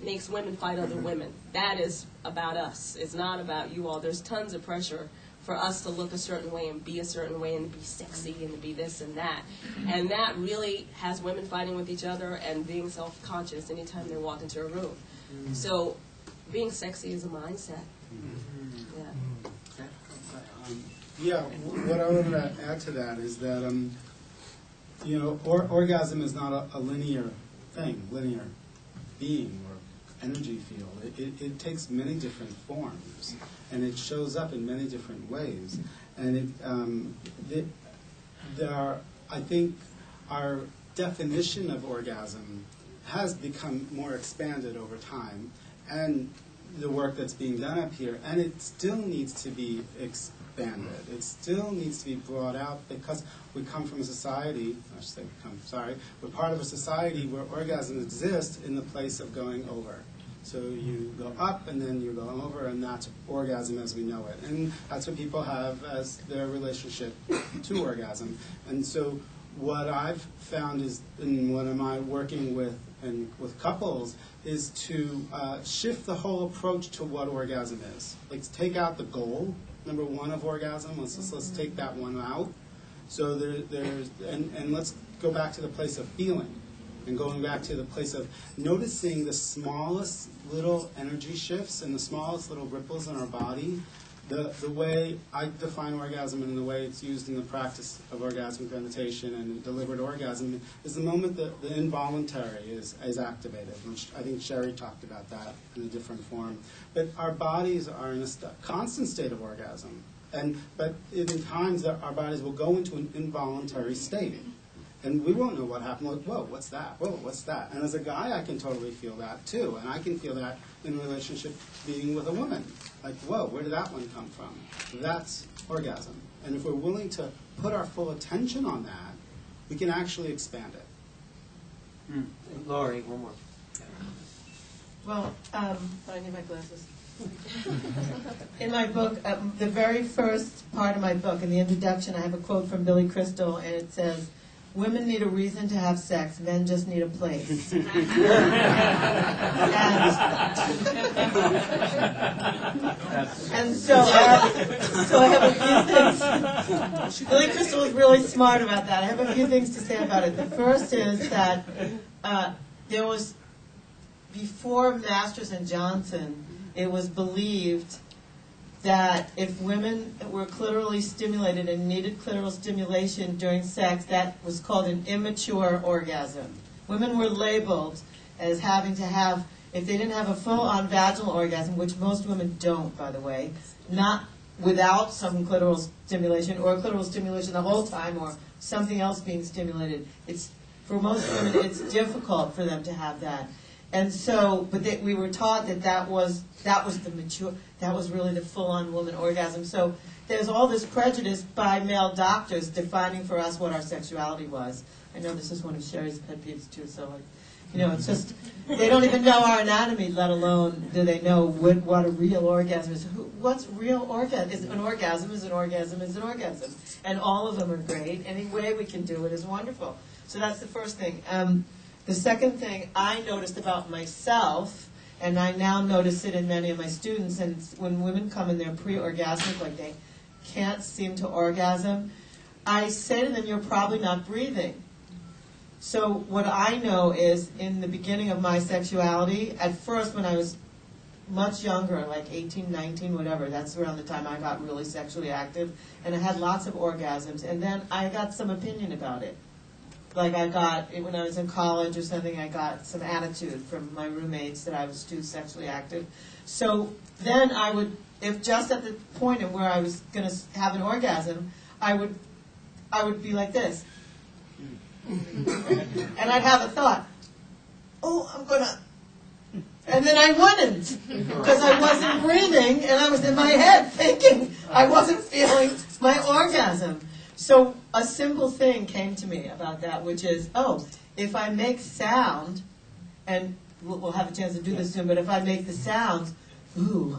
makes women fight other women. That is about us. It's not about you all. There's tons of pressure for us to look a certain way and be a certain way and be sexy and to be this and that. And that really has women fighting with each other and being self-conscious anytime they walk into a room. So being sexy is a mindset. Yeah, what I wanted to add to that is that, you know, orgasm is not a linear thing, linear being or energy field. It takes many different forms, and it shows up in many different ways. And I think our definition of orgasm has become more expanded over time, and the work that's being done up here, and it still needs to be expanded. It still needs to be brought out because we come from a society, we're part of a society where orgasm exists in the place of going over. So you go up and then you go over, and that's orgasm as we know it. And that's what people have as their relationship to orgasm. And so what I've found is, and what am I working with and with couples, is to shift the whole approach to what orgasm is. Let's take out the goal, number one, of orgasm. Let's take that one out. So and let's go back to the place of feeling. And going back to the place of noticing the smallest little energy shifts and the smallest little ripples in our body. The way I define orgasm and the way it's used in the practice of orgasmic meditation and deliberate orgasm is the moment that the involuntary is activated, which I think Sherry talked about that in a different form. But our bodies are in a constant state of orgasm. But in times that our bodies will go into an involuntary state. And we won't know what happened. Like, whoa, what's that? Whoa, what's that? And as a guy, I can totally feel that too. And I can feel that in relationship being with a woman. Like, whoa, where did that one come from? That's orgasm. And if we're willing to put our full attention on that, we can actually expand it. Laurie, one more. Well, I need my glasses. In my book, the very first part of my book, in the introduction, I have a quote from Billy Crystal, and it says, "Women need a reason to have sex, men just need a place." And so I have a few things. Billy Crystal was really smart about that. I have a few things to say about it. The first is that there was, before Masters and Johnson, it was believed that if women were clitorally stimulated and needed clitoral stimulation during sex, that was called an immature orgasm. Women were labeled as having to have, if they didn't have a full-on vaginal orgasm, which most women don't, by the way, not without some clitoral stimulation or clitoral stimulation the whole time or something else being stimulated. For most women, it's difficult for them to have that. And so, we were taught that was the mature, that was really the full-on woman orgasm. So there's all this prejudice by male doctors defining for us what our sexuality was. I know this is one of Sherry's pet peeves too. So, it's just they don't even know our anatomy, let alone do they know what a real orgasm is. What's real orgasm? An orgasm is an orgasm is an orgasm, and all of them are great. Any way we can do it is wonderful. So that's the first thing. The second thing I noticed about myself, and I now notice it in many of my students, and when women come in, they're pre-orgasmic, like they can't seem to orgasm, I say to them, you're probably not breathing. So what I know is, in the beginning of my sexuality, at first when I was much younger, like 18, 19, whatever, that's around the time I got really sexually active, and I had lots of orgasms, and then I got some opinion about it. Like when I was in college or something, I got some attitude from my roommates that I was too sexually active. So then I would, if just at the point of where I was going to have an orgasm, I would be like this. And I'd have a thought, oh, I'm going to, and then I wouldn't, because I wasn't breathing, and I was in my head thinking I wasn't feeling my orgasm. So a simple thing came to me about that, which is, if I make sound, and we'll have a chance to do this soon, but if I make the sounds, ooh,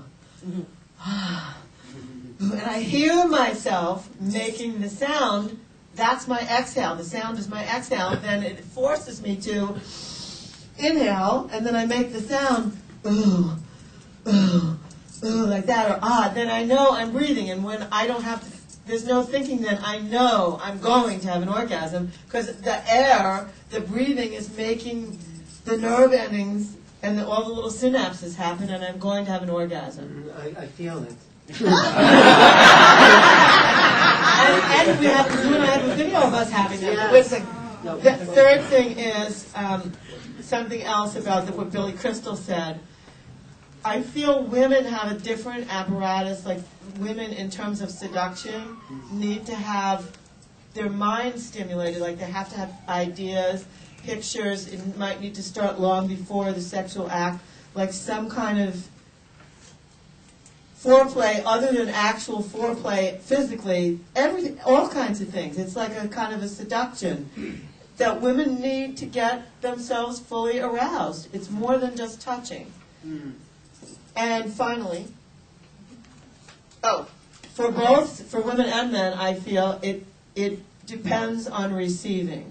and I hear myself making the sound, that's my exhale. The sound is my exhale. Then it forces me to inhale, and then I make the sound, ooh, ooh, ooh, like that, or ah. Then I know I'm breathing, and when I don't have to, there's no thinking then, I know I'm going to have an orgasm, because the air, the breathing is making the nerve endings and all the little synapses happen, and I'm going to have an orgasm. I feel it. And we have, you and I have a video of us having them. Yes. The third thing is something else about what Billy Crystal said. I feel women have a different apparatus, like women in terms of seduction need to have their mind stimulated, like they have to have ideas, pictures. It might need to start long before the sexual act, like some kind of foreplay other than actual foreplay physically, everything, all kinds of things. It's like a kind of a seduction that women need to get themselves fully aroused. It's more than just touching. And finally, for both, for women and men, I feel it depends on receiving.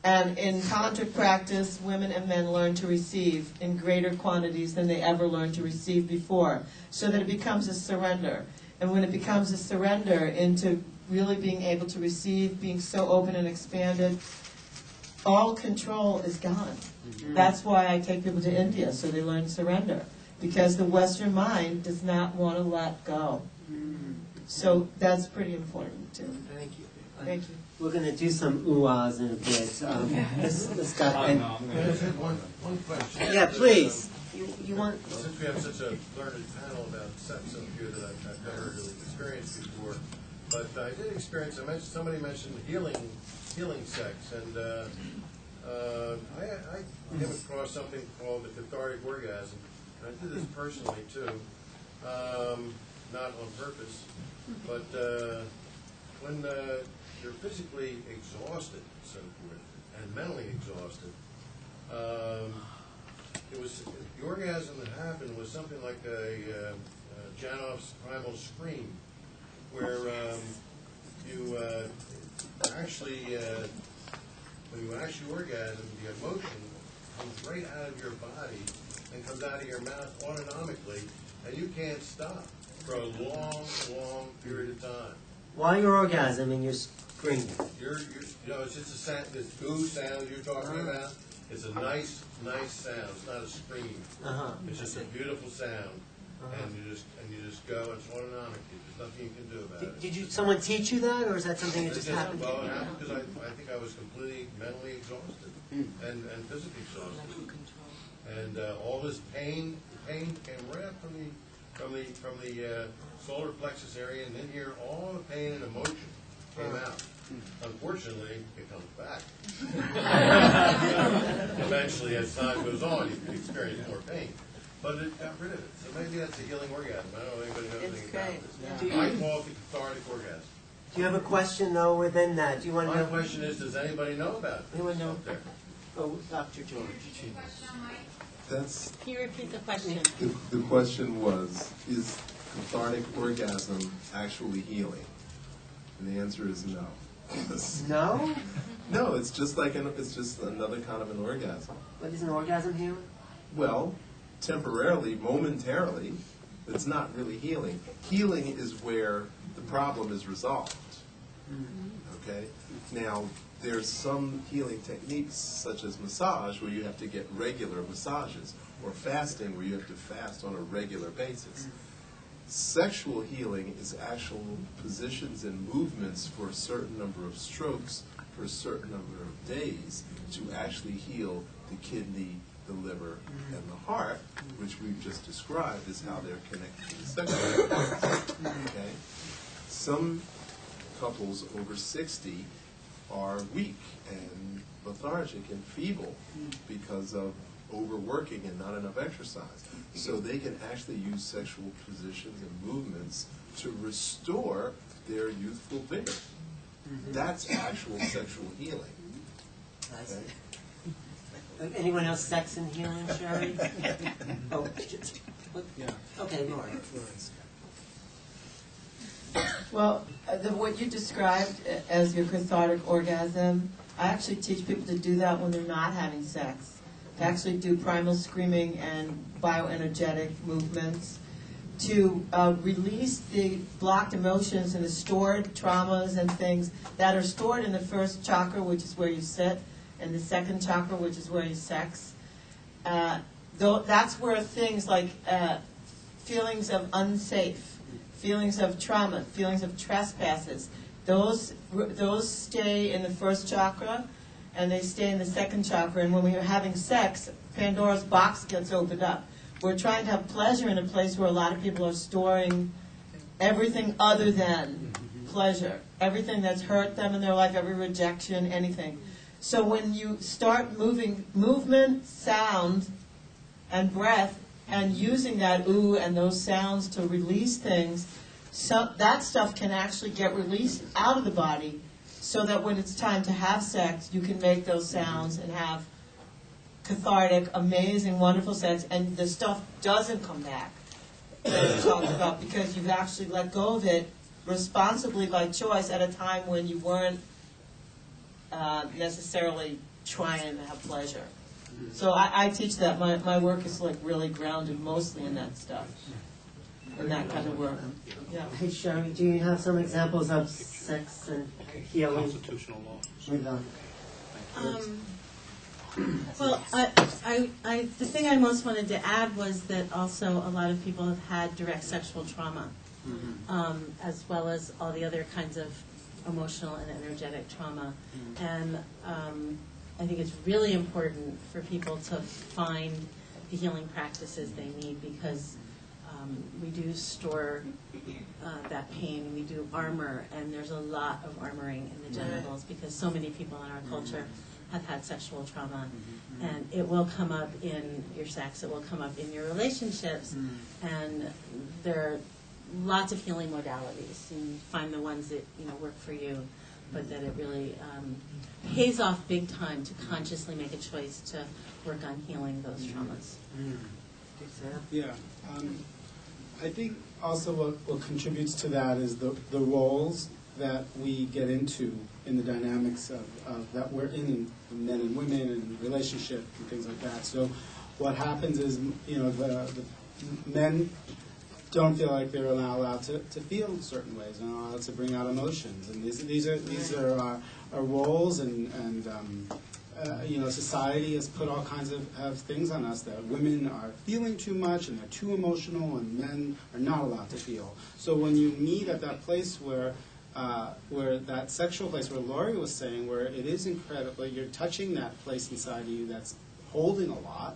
And in tantric practice, women and men learn to receive in greater quantities than they ever learned to receive before, so that it becomes a surrender. And when it becomes a surrender into really being able to receive, being so open and expanded, all control is gone. That's why I take people to India, so they learn surrender. Because the Western mind does not want to let go. So that's pretty important, too. Thank you. Thank you. We're going to do some ooh-ahs in a bit. Let's go. One question. Yeah, please. You want? Since we have such a learned panel about sex up here that I've never really experienced before, but I did experience. Somebody mentioned healing sex, and I came across something called the cathartic orgasm. And I did this personally too, not on purpose, but when you're physically exhausted, so forth, and mentally exhausted. The orgasm that happened was something like a Janoff's primal scream, where you actually, when you actually orgasm, the emotion comes right out of your body and comes out of your mouth autonomically, and you can't stop for a long, long period of time. While you're orgasming, you're screaming. It's just a sound, this goo sound you're talking about. It's a nice sound. It's not a scream. It's just a beautiful sound, and you just go. It's autonomic. There's nothing you can do about it. Did someone teach you that, or is that something that just happened? Well, it happened because I think I was completely mentally exhausted and physically exhausted, and all this pain came right up from the solar plexus area, and in here all the pain and emotion came out. Unfortunately, it comes back. Eventually, as time goes on, you experience more pain. But it got rid of it. So maybe that's a healing orgasm. I don't know if anybody knows anything about this. I call it the cathartic orgasm. Do you have a question, though, within that? Do you want to know? My question is, does anybody know about it? Anyone know? Oh, Dr. George. Can you repeat the question? The question was, is cathartic orgasm actually healing? And the answer is no. No? No, it's just another kind of an orgasm. But is an orgasm healing? Well, temporarily, momentarily, it's not really healing. Healing is where the problem is resolved. Okay? Now, there's some healing techniques, such as massage, where you have to get regular massages, or fasting, where you have to fast on a regular basis. Sexual healing is actual positions and movements for a certain number of strokes for a certain number of days to actually heal the kidney, the liver, and the heart, which we've just described as how they're connected to the sexual organs. Okay? Some couples over 60 are weak and lethargic and feeble because of overworking and not enough exercise. So they can actually use sexual positions and movements to restore their youthful vigor. That's actual sexual healing. Okay? Anyone else sex and healing, Sherry? Oh, Yeah. Okay, Laura. Well, what you described as your cathartic orgasm, I actually teach people to do that when they're not having sex. To actually do primal screaming and bioenergetic movements to release the blocked emotions and the stored traumas and things that are stored in the first chakra, which is where you sit, and the second chakra, which is where you sex. That's where things like feelings of unsafe, feelings of trauma, feelings of trespasses, those stay in the first chakra, and they stay in the second chakra. And when we are having sex, Pandora's box gets opened up. We're trying to have pleasure in a place where a lot of people are storing everything other than pleasure, everything that's hurt them in their life, every rejection, anything. So when you start movement, sound, and breath, and using that ooh and those sounds to release things, so that stuff can actually get released out of the body so that when it's time to have sex, you can make those sounds and have cathartic, amazing, wonderful sex, and the stuff doesn't come back that we talked about because you've actually let go of it responsibly by choice at a time when you weren't necessarily trying to have pleasure. So I teach that. My work is like really grounded mostly in that stuff, in that kind of work. Yeah. Hey, Sherry, do you have some examples of sex and healing? Constitutional law. Well, the thing I most wanted to add was that also a lot of people have had direct sexual trauma, as well as all the other kinds of emotional and energetic trauma. And I think it's really important for people to find the healing practices they need because we do store that pain, we do armor, and there's a lot of armoring in the genitals because so many people in our culture have had sexual trauma, and it will come up in your sex, it will come up in your relationships, and there are lots of healing modalities, and find the ones that work for you, but that it really pays off big time to consciously make a choice to work on healing those traumas. Yeah. I think also what contributes to that is the roles that we get into in the dynamics of that we're in men and women and relationship and things like that. So what happens is, the men don't feel like they're not allowed to feel certain ways and not allowed to bring out emotions. And these are our roles and society has put all kinds of things on us that women are feeling too much and they're too emotional and men are not allowed to feel. So when you meet at that place where that sexual place where Laurie was saying, where it is incredible, you're touching that place inside of you that's holding a lot,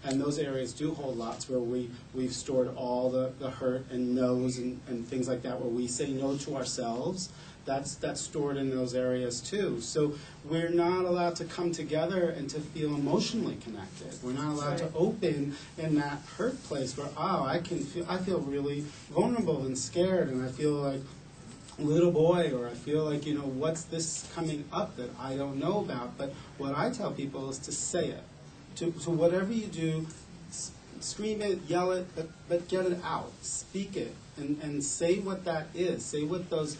and those areas do hold lots where we've stored all the hurt and no's and things like that, where we say no to ourselves. That's stored in those areas too. So we're not allowed to come together and to feel emotionally connected. We're not allowed to open in that hurt place where I feel really vulnerable and scared, and I feel like a little boy, or I feel like what's this coming up that I don't know about. But what I tell people is to say it. To whatever you do, scream it, yell it, but get it out, speak it, and say what that is. Say what those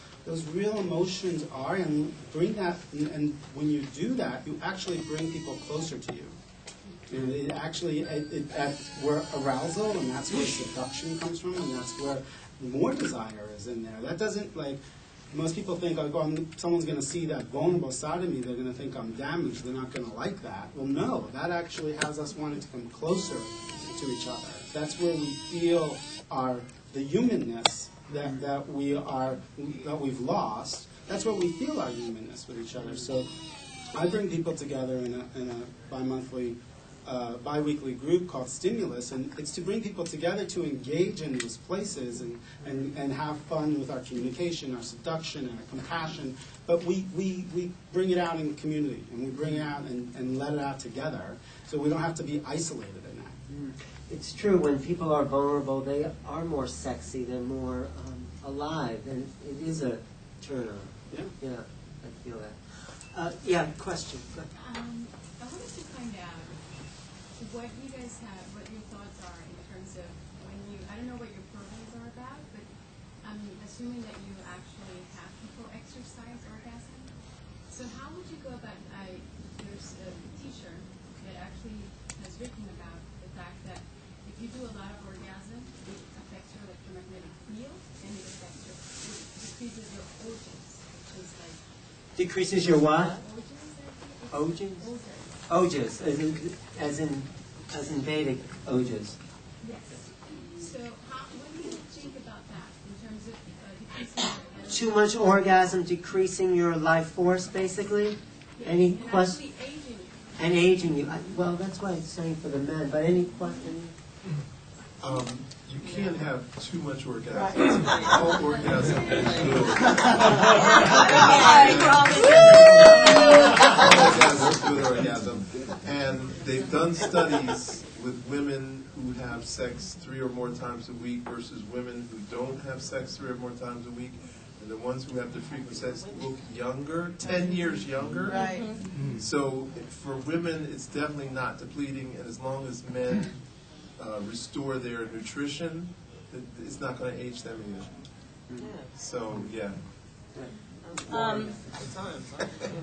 real emotions are, and bring that. And when you do that, you actually bring people closer to you. And that's where arousal, and that's where seduction comes from, and that's where more desire is in there. That doesn't most people think, someone's going to see that vulnerable side of me, they're going to think I'm damaged, they're not going to like that. Well, no, that actually has us wanting to come closer to each other. That's where we feel the humanness that we've lost. That's where we feel our humanness with each other. So I bring people together in a bi-weekly group called Stimulus, and it's to bring people together to engage in those places and have fun with our communication, our seduction, and our compassion. But we bring it out in the community, and we bring it out and let it out together, so we don't have to be isolated in that. It's true, when people are vulnerable, they are more sexy, they're more alive, and it is a turn on. Yeah, I feel that. Question. I wanted to find out what you guys have, what your thoughts are in terms of when I don't know what your programs are about, but I'm assuming that you actually have people exercise orgasm. So how would you go about, there's a teacher that actually has written about the fact that if you do a lot of orgasm, it affects your electromagnetic field, and it decreases your ogens, which is like... Decreases your what? Ogens? Ojas, as in Vedic ojas. Yes. So what do you think about that in terms of decreasing your... Too much orgasm decreasing your life force, basically? Any and question? actually aging you. And aging you. Well, that's why it's saying for the men, but any question? You can't have too much orgasm. All orgasm is good. Good orgasm. And they've done studies with women who have sex 3 or more times a week versus women who don't have sex 3 or more times a week. And the ones who have the frequent sex look younger, 10 years younger. Right. So for women, it's definitely not depleting, and as long as men restore their nutrition, it's not going to age them either. So, yeah.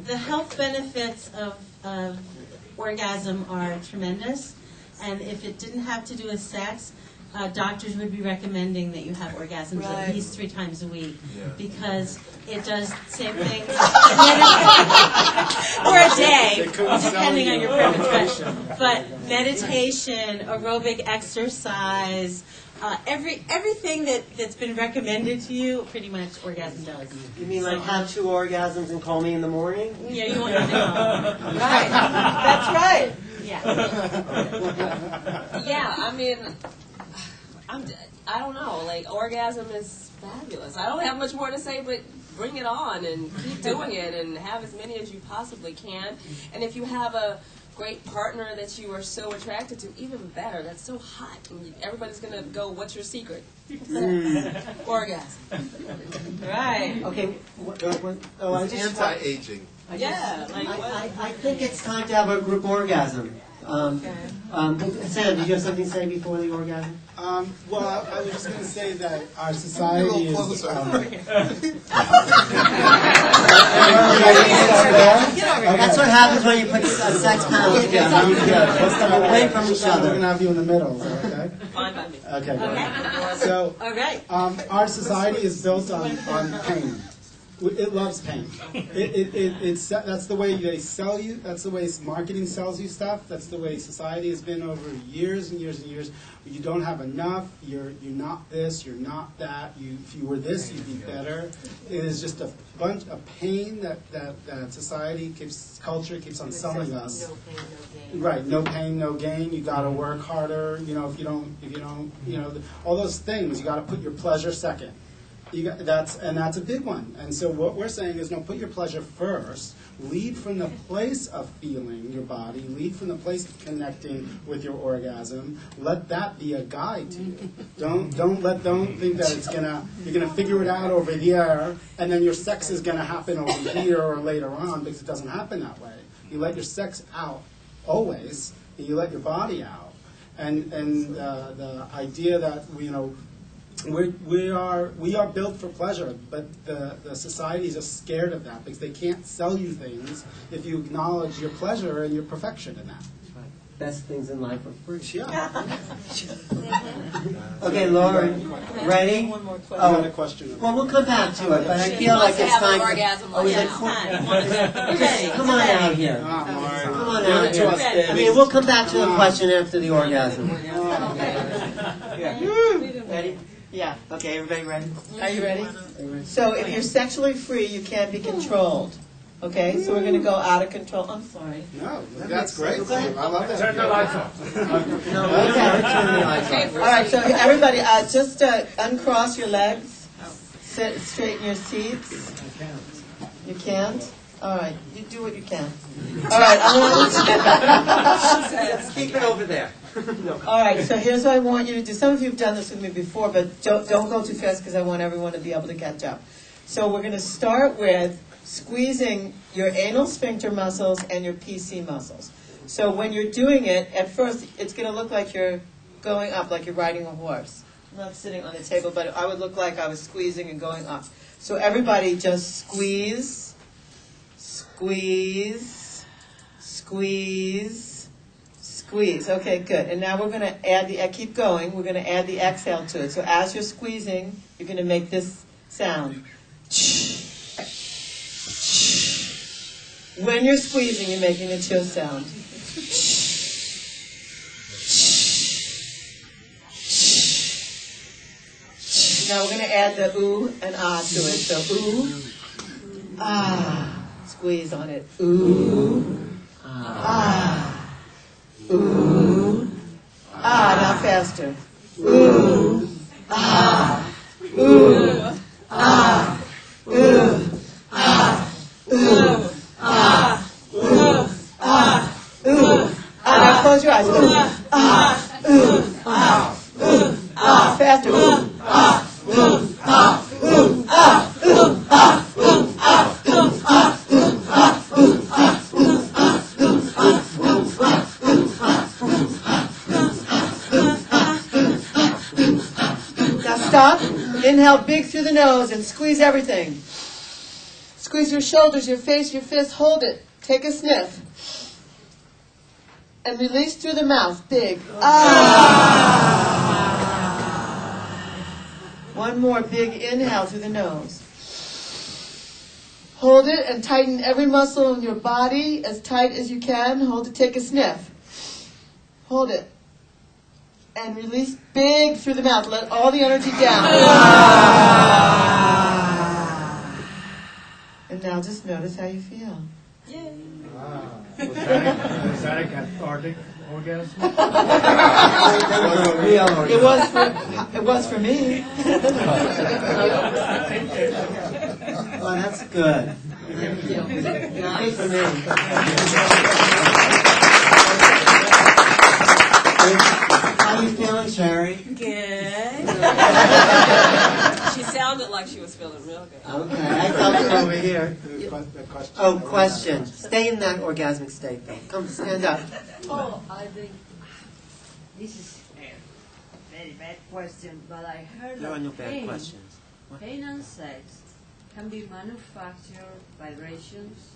The health benefits of orgasm are tremendous, and if it didn't have to do with sex, doctors would be recommending that you have orgasms at least 3 times a week, because it does same things, or a day, depending on your preference. But meditation, aerobic exercise, everything that's been recommended to you, pretty much orgasm does. You mean like have 2 orgasms and call me in the morning? Yeah, you want to know. Right. That's right. Yeah. Yeah, I mean, I don't know. Like, orgasm is fabulous. I don't have much more to say, but bring it on and keep doing it and have as many as you possibly can. And if you have a great partner that you are so attracted to, even better. That's so hot. And everybody's going to go, what's your secret? Orgasm. Right. Okay. It's anti-aging. Yeah. I think it's time to have a group orgasm. Sam, did you have something to say before the orgasm? Well, I was just going to say that our society is... That's what happens when you put a sex panel together. Let's come away from each other. We're going to have you in the middle, is that okay? Fine by me. Okay, so our society is built on pain. It loves pain. That's the way they sell you. That's the way marketing sells you stuff. That's the way society has been over years and years and years. You don't have enough. You're not this. You're not that. If you were this, you'd be better. It is just a bunch of pain that society culture keeps on selling us. No pain, no gain. Right. No pain, no gain. You got to work harder. If you don't, all those things. You got to put your pleasure second. That's a big one. And so what we're saying is, no, put your pleasure first. Lead from the place of feeling your body. Lead from the place of connecting with your orgasm. Let that be a guide to you. Don't think that you're gonna figure it out over here, and then your sex is gonna happen over here or later on, because it doesn't happen that way. You let your sex out always, and you let your body out. And the idea that we are built for pleasure, but the societies are scared of that because they can't sell you things if you acknowledge your pleasure and your perfection in that. Best things in life are free. Yeah. Okay, Lauren, ready? One more question. I got a question. Well, we'll come back to it, but I feel like it's time. Come on out here. Come on out here. I mean, we'll come back to the question after the orgasm. Ready? Yeah. Okay, everybody ready? Are you ready? So if you're sexually free, you can't be controlled. Okay? So we're going to go out of control. I'm sorry. No, that's great. I love that. Turn the lights off. No, turn the lights off. All right, so everybody, just uncross your legs. Sit straight in your seats. You can't? All right, you do what you can. All right, Let's keep it over there. All right, so here's what I want you to do. Some of you have done this with me before, but don't go too fast because I want everyone to be able to catch up. So we're going to start with squeezing your anal sphincter muscles and your PC muscles. So when you're doing it, at first, it's going to look like you're going up, like you're riding a horse. I'm not sitting on the table, but I would look like I was squeezing and going up. So everybody just squeeze, squeeze, squeeze, squeeze. Okay, good. And now we're going to add the, keep going, we're going to add the exhale to it. So as you're squeezing, you're going to make this sound. When you're squeezing, you're making the chill sound. Now we're going to add the ooh and ah to it. So ooh, ah, squeeze on it. Ooh, ah, ooh, ah. Now faster. Ooh, ah, ooh, ah, ooh, ah, ooh, ah, ooh, ah, ooh, ah. Now close your eyes. Ooh, ah, ooh, ah, ooh, ah. Faster. Ooh, ah. Now stop. Inhale big through the nose and squeeze everything. Squeeze your shoulders, your face, your fist. Hold it. Take a sniff. And release through the mouth. Big. Ah. One more big inhale through the nose. Hold it and tighten every muscle in your body as tight as you can. Hold it. Take a sniff. Hold it. And release big through the mouth. Let all the energy down. And now just notice how you feel. Yay. Was that a cathartic orgasm? It was for me. Oh, that's good. Good for me. How are you feeling, Sherry? Good. She sounded like she was feeling real good. Okay, I felt it over here. The question. Oh, question. Stay in that orgasmic state, though. Come, stand up. Oh, I think this is a very bad question, but I heard There are no bad pain, questions. pain and sex can be manufactured vibrations.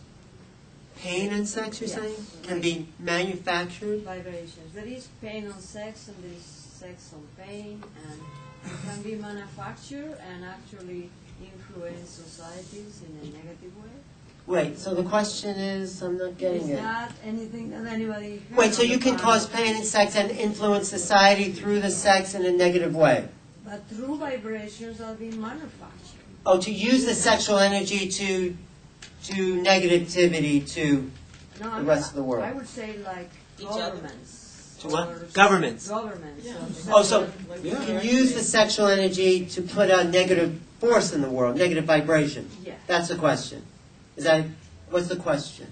Pain and sex, you're Yes. saying? Can be manufactured? Vibrations. There is pain on sex and there is sex on pain, and it can be manufactured and actually influence societies in a negative way. Wait, so the question is, I'm not getting It's it. not anything that anybody. Wait, so heard you on the can cause planet. pain and sex and influence society through the sex in a negative way? But through vibrations are being manufactured. Oh, to use the sexual energy to negativity to No, the rest of the world. I would say like Each other. governments. To what? or Governments. Governments. Oh, so you can use the sexual energy to put a negative force in the world, negative vibration. Yeah. That's the question. Is that, what's the question?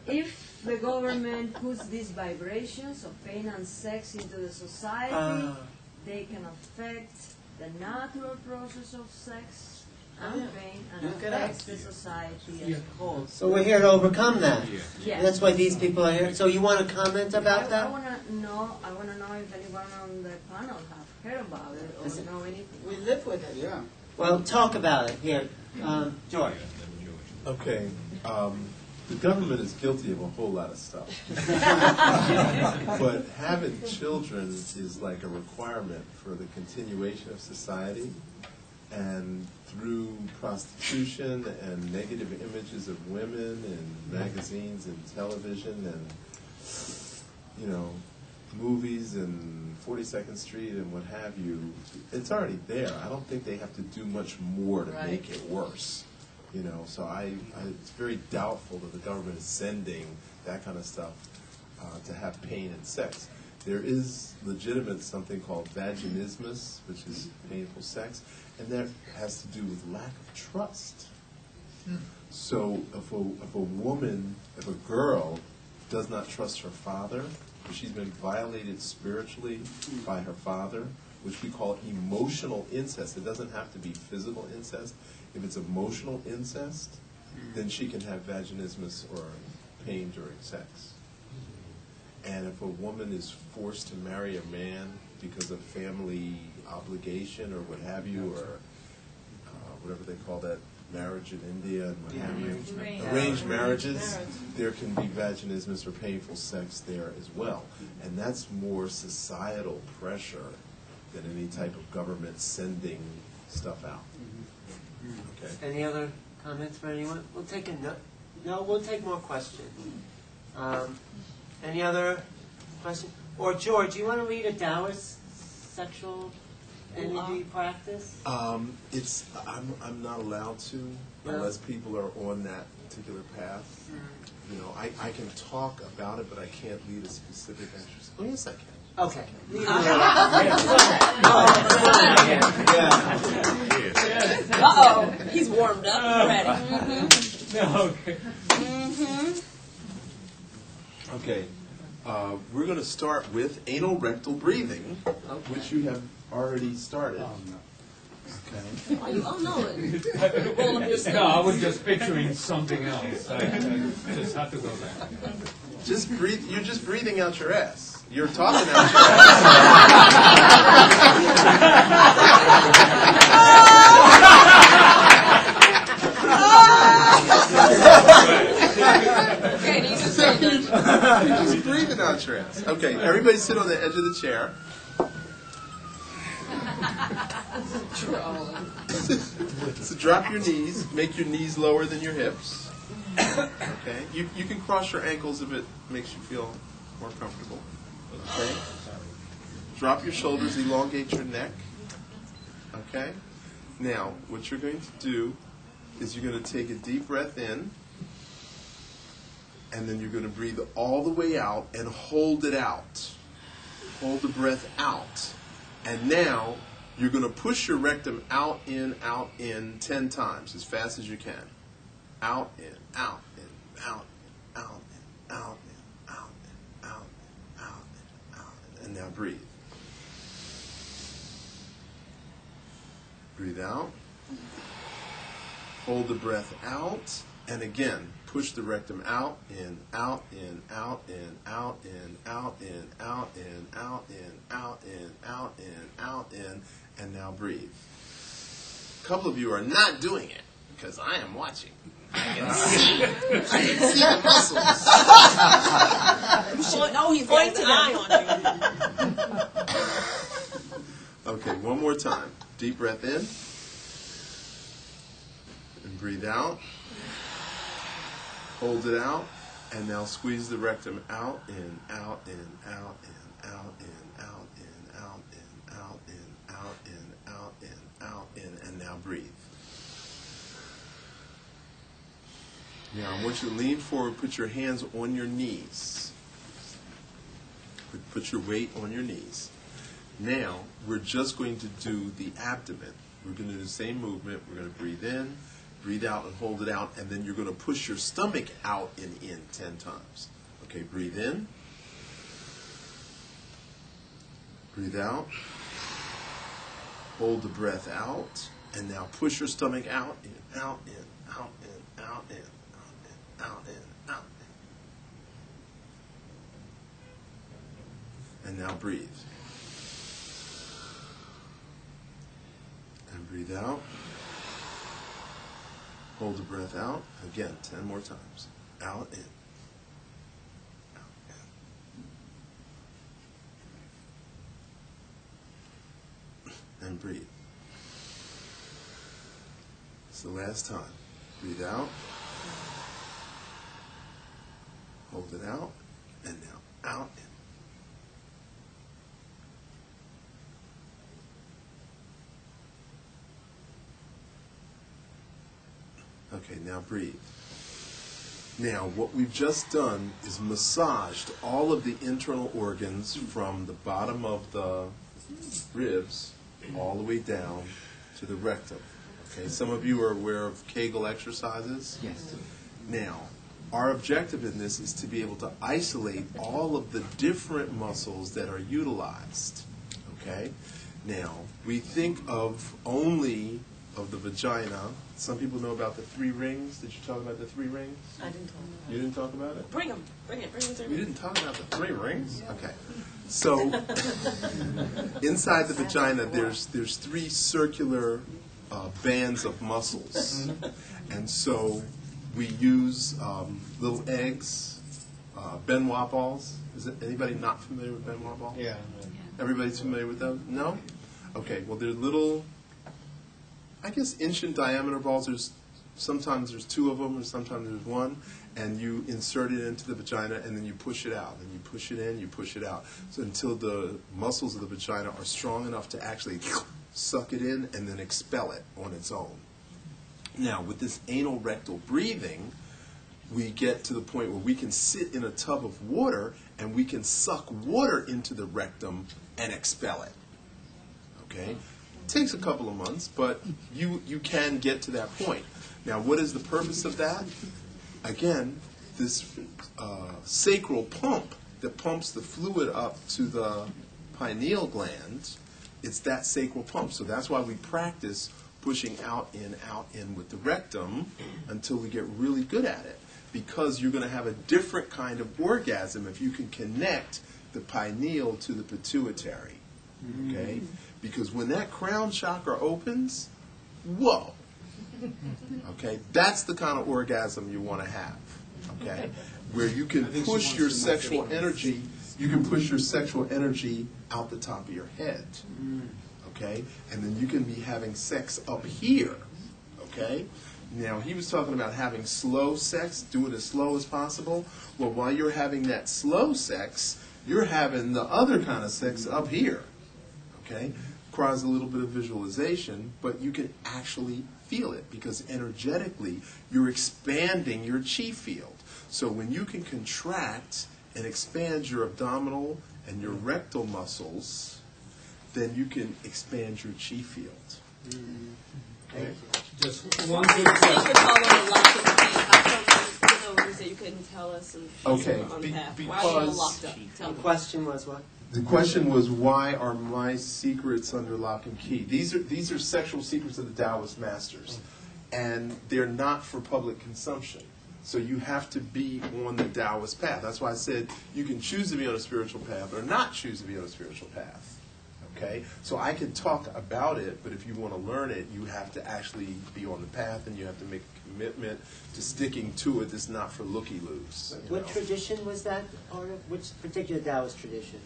If the government puts these vibrations of pain and sex into the society, they can affect the natural process of sex and pain and Look at affect us. the society as a whole. So we're here to overcome that. Yeah. And that's why these people are here. So you want to comment about I that? want to know if anyone on the panel have heard about it or know anything. We live with it. Yeah. Well, talk about it. Here, George. Okay, the government is guilty of a whole lot of stuff. But having children is like a requirement for the continuation of society. And through prostitution and negative images of women in magazines and television and, you know, movies and 42nd Street and what have you, it's already there. I don't think they have to do much more to make it worse. You know, so it's very doubtful that the government is sending that kind of stuff to have pain and sex. There is legitimate something called vaginismus, which is painful sex, and that has to do with lack of trust. So if a girl does not trust her father, if she's been violated spiritually by her father, which we call emotional incest, it doesn't have to be physical incest. If it's emotional incest, then she can have vaginismus or pain during sex. And if a woman is forced to marry a man because of family obligation or what have you, or whatever they call that, marriage in India and what have you, arranged marriages, there can be vaginismus or painful sex there as well. And that's more societal pressure than any type of government sending stuff out. Okay. Any other comments for anyone? We'll take we'll take more questions. Any other questions? Or George, you want to lead a Taoist sexual energy practice? I'm not allowed to unless people are on that particular path. You know, I can talk about it, but I can't lead a specific exercise. Oh, yes, I can. Okay. Uh-oh, he's warmed up and ready. Okay. We're going to start with anal rectal breathing, which you have already started. Okay. Oh, no. No, I was just picturing something else. I just had to go there. Just breathe. You're just breathing out your ass. You're talking out your ass. Okay, these are saying Just breathing out your ass. Okay, everybody sit on the edge of the chair. So drop your knees. Make your knees lower than your hips. Okay. You can cross your ankles if it makes you feel more comfortable. Okay. Drop your shoulders. Elongate your neck. Okay. Now, what you're going to do is you're going to take a deep breath in, and then you're going to breathe all the way out and hold it out. Hold the breath out. And now you're going to push your rectum out, in, 10 times, as fast as you can. Out, in, out, in, out, in, out, in, out, in, out, in, out, in, out, in, out, in. And now breathe. Breathe out. Hold the breath out. And again, push the rectum out, in, out, in, out, in, out, in, out, in, out, in, out, in, out, in, out, in, out, in, and now breathe. A couple of you are not doing it because I am watching. I can see. I can see the muscles. you should know he's got an eye on you. Okay, one more time. Deep breath in. And breathe out. Hold it out, and now squeeze the rectum out, in, out, in, out, in, out, in, out, in, out, in, out, in, out, in, out, in, out, in, and now breathe. Now I want you to lean forward, put your hands on your knees. Put your weight on your knees. Now we're just going to do the abdomen. We're going to do the same movement. We're going to breathe in. Breathe out and hold it out, and then you're going to push your stomach out and in 10 times. Okay, breathe in. Breathe out. Hold the breath out, and now push your stomach out, in, out, in, out, in, out, in, out, in, out, in, out, in. And now breathe. And breathe out. Hold the breath out. Again, 10 more times. Out, in. Out, in. And breathe. It's the last time. Breathe out. Hold it out. And now out, in. Okay, now breathe. Now, what we've just done is massaged all of the internal organs from the bottom of the ribs all the way down to the rectum. Okay, some of you are aware of Kegel exercises? Yes. Now, our objective in this is to be able to isolate all of the different muscles that are utilized. Okay? Now, we think of only of the vagina. Some people know about the 3 rings. Did you talk about the 3 rings? I didn't talk about You didn't talk about it? Bring them. Bring it. Bring the You didn't talk about the 3 rings? Okay. So inside the vagina, there's 3 circular bands of muscles. And so we use little eggs, Benoit balls. Is it anybody not familiar with Benoit balls? Yeah. Everybody's familiar with those? No? Okay, well, they're little, I guess, inch in diameter balls. Sometimes there's 2 of them, or sometimes there's 1, and you insert it into the vagina, and then you push it out, and you push it in, you push it out, so until the muscles of the vagina are strong enough to actually suck it in and then expel it on its own. Now, with this anal rectal breathing, we get to the point where we can sit in a tub of water and we can suck water into the rectum and expel it. Okay? It takes a couple of months, but you can get to that point. Now, what is the purpose of that? Again, this sacral pump that pumps the fluid up to the pineal gland, it's that sacral pump. So that's why we practice pushing out in with the rectum until we get really good at it. Because you're going to have a different kind of orgasm if you can connect the pineal to the pituitary. Okay? Because when that crown chakra opens, whoa. Okay? That's the kind of orgasm you want to have. Okay? Where you can push your sexual energy, you can push your sexual energy out the top of your head. Okay? And then you can be having sex up here. Okay? Now, he was talking about having slow sex, do it as slow as possible. Well, while you're having that slow sex, you're having the other kind of sex up here. Okay? Requires a little bit of visualization, but you can actually feel it because energetically you're expanding your chi field. So when you can contract and expand your abdominal and your rectal muscles, then you can expand your chi field. Okay? Just one good You could call them a lock and key. How come you said you couldn't tell us and Okay, on the path? Why because are you locked up? Tell The me. question was what? the question was, why are my secrets under lock and key? These are sexual secrets of the Taoist masters, and they're not for public consumption. So you have to be on the Taoist path. That's why I said you can choose to be on a spiritual path or not choose to be on a spiritual path. Okay? So I can talk about it, but if you want to learn it, you have to actually be on the path, and you have to make a commitment to sticking to it. It's not for looky-loos. What tradition was that part of? Which particular Taoist tradition?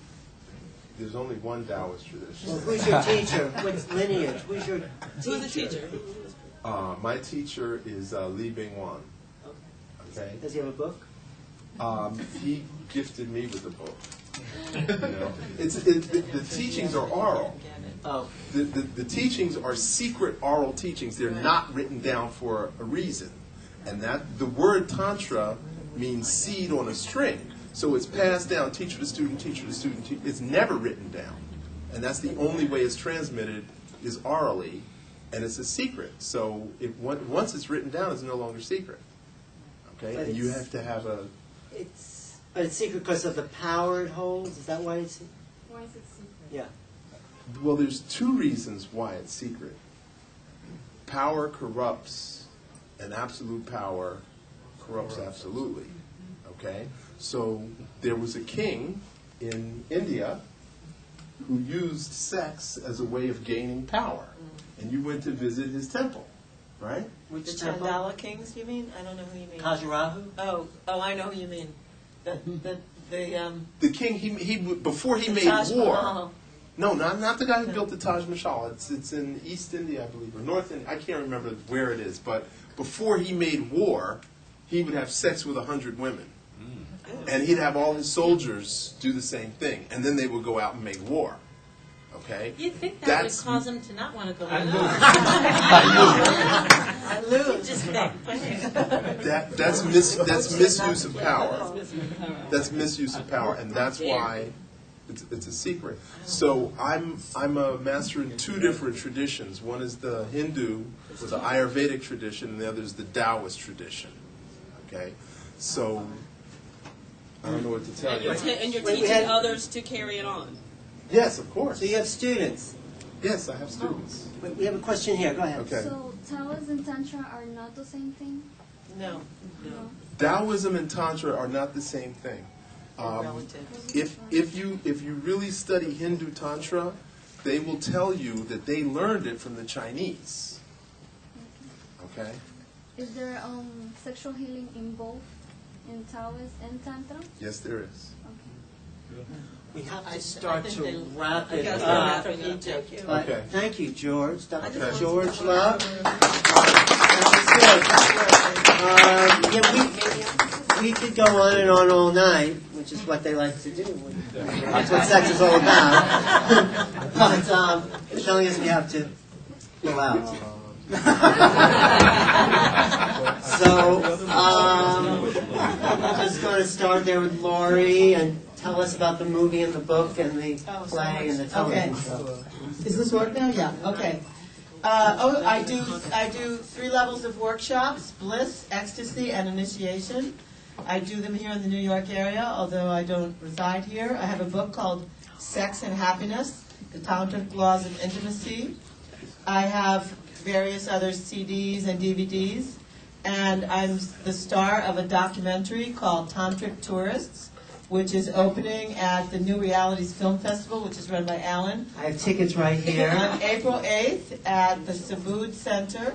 There's only one Taoist tradition. Well, who's your teacher? What lineage? Who's your teacher? Who's the teacher? My teacher is Li Bingwan. Okay? Does he have a book? He gifted me with a book. You know, the teachings are oral. Oh. The teachings are secret oral teachings. They're not written down for a reason. And that the word tantra means seed on a string. So it's passed down, teacher to student, teacher to student. It's never written down. And that's the only way it's transmitted is orally, and it's a secret. So once it's written down, it's no longer secret. Okay? But And you have to have a... But it's secret because of the power it holds? Is that why it's... Why is it secret? Yeah. Well, there's 2 reasons why it's secret. Power corrupts, and absolute power corrupts absolutely. Okay? So there was a king in India who used sex as a way of gaining power. And you went to visit his temple, right? The Which temple? Chandala kings, you mean? I don't know who you mean. Khajuraho? Oh, I know who you mean. The king, he before he made Taj war. Mahal. No, not the guy who built the Taj Mahal. It's in East India, I believe, or North India. I can't remember where it is. But before he made war, he would have sex with 100 women. And he'd have all his soldiers do the same thing. And then they would go out and make war. Okay? You'd think that That's- would cause him to not want to go And in. I lose. Just think. That's misuse of power. That's misuse of power, and that's why it's a secret. So I'm a master in 2 different traditions. One is the Hindu, or the Ayurvedic tradition, and the other is the Taoist tradition. Okay? So I don't know what to tell And you. you're Wait, we teaching had- others to carry it on. Yes, of course. So you have students. Yes, I have students. We have a question here. Go ahead. Okay. So Taoism and Tantra are not the same thing? No. No. Taoism and Tantra are not the same thing. If you really study Hindu Tantra, they will tell you that they learned it from the Chinese. Okay? Is there sexual healing in both, in Taoist and Tantra? Yes, there is. Okay. We have I to start think to they- wrap I it guess up. they're from Egypt. But Okay. thank you, George. Dr. Okay. George Love. That was good. Yeah, we could go on and on all night, which is what they like to do. That's what sex is all about. But they're telling us we have to go out. So I'm just going to start there with Lori and tell us about the movie and the book and the play and the television show. Is this work now? Yeah, okay. I do 3 levels of workshops: bliss, ecstasy, and initiation. I do them here in the New York area, although I don't reside here. I have a book called Sex and Happiness, The Tantric Laws of Intimacy. I have various other CDs and DVDs, and I'm the star of a documentary called Tantric Tourists, which is opening at the New Realities Film Festival, which is run by Alan. I have tickets right here. On April 8th at the Sabood Center.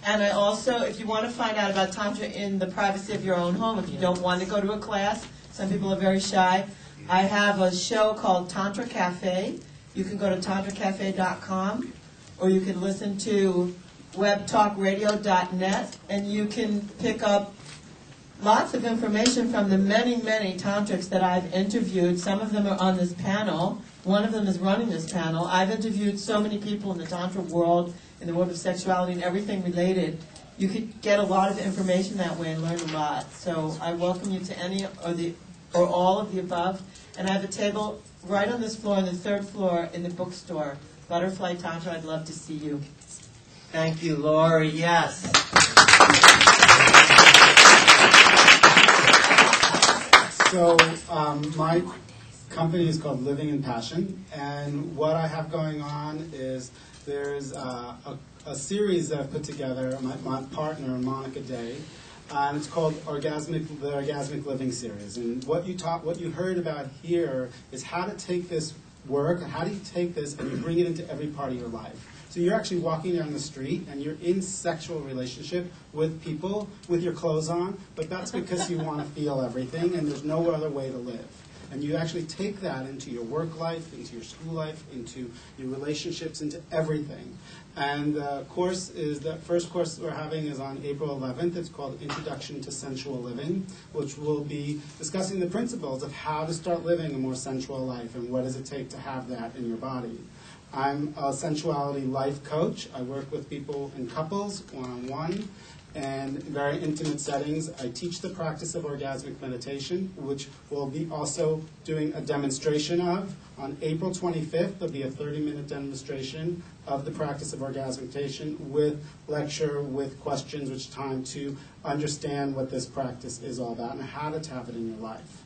And I also, if you want to find out about Tantra in the privacy of your own home, if you don't want to go to a class, some people are very shy, I have a show called Tantra Cafe. You can go to tantracafe.com, or you can listen to webtalkradio.net, and you can pick up lots of information from the many, many tantrics that I've interviewed. Some of them are on this panel. One of them is running this panel. I've interviewed so many people in the tantra world, in the world of sexuality and everything related. You could get a lot of information that way and learn a lot. So I welcome you to any or all of the above. And I have a table right on this floor, on the 3rd floor, in the bookstore. Butterfly Tantra, I'd love to see you. Thank you, Lori. Yes. So my company is called Living in Passion, and what I have going on is there's a series that I've put together, my partner, Monica Day, and it's called the Orgasmic Living Series. And what you heard about here is how to take this work, and how do you take this and you bring it into every part of your life. So you're actually walking down the street and you're in sexual relationship with people with your clothes on, but that's because you want to feel everything and there's no other way to live. And you actually take that into your work life, into your school life, into your relationships, into everything. And the first course we're having is on April 11th. It's called Introduction to Sensual Living, which will be discussing the principles of how to start living a more sensual life and what does it take to have that in your body. I'm a sensuality life coach. I work with people in couples, one-on-one, and in very intimate settings. I teach the practice of orgasmic meditation, which we'll be also doing a demonstration of. On April 25th, there'll be a 30-minute demonstration of the practice of orgasmic meditation with lecture, with questions, which time to understand what this practice is all about and how to tap it in your life.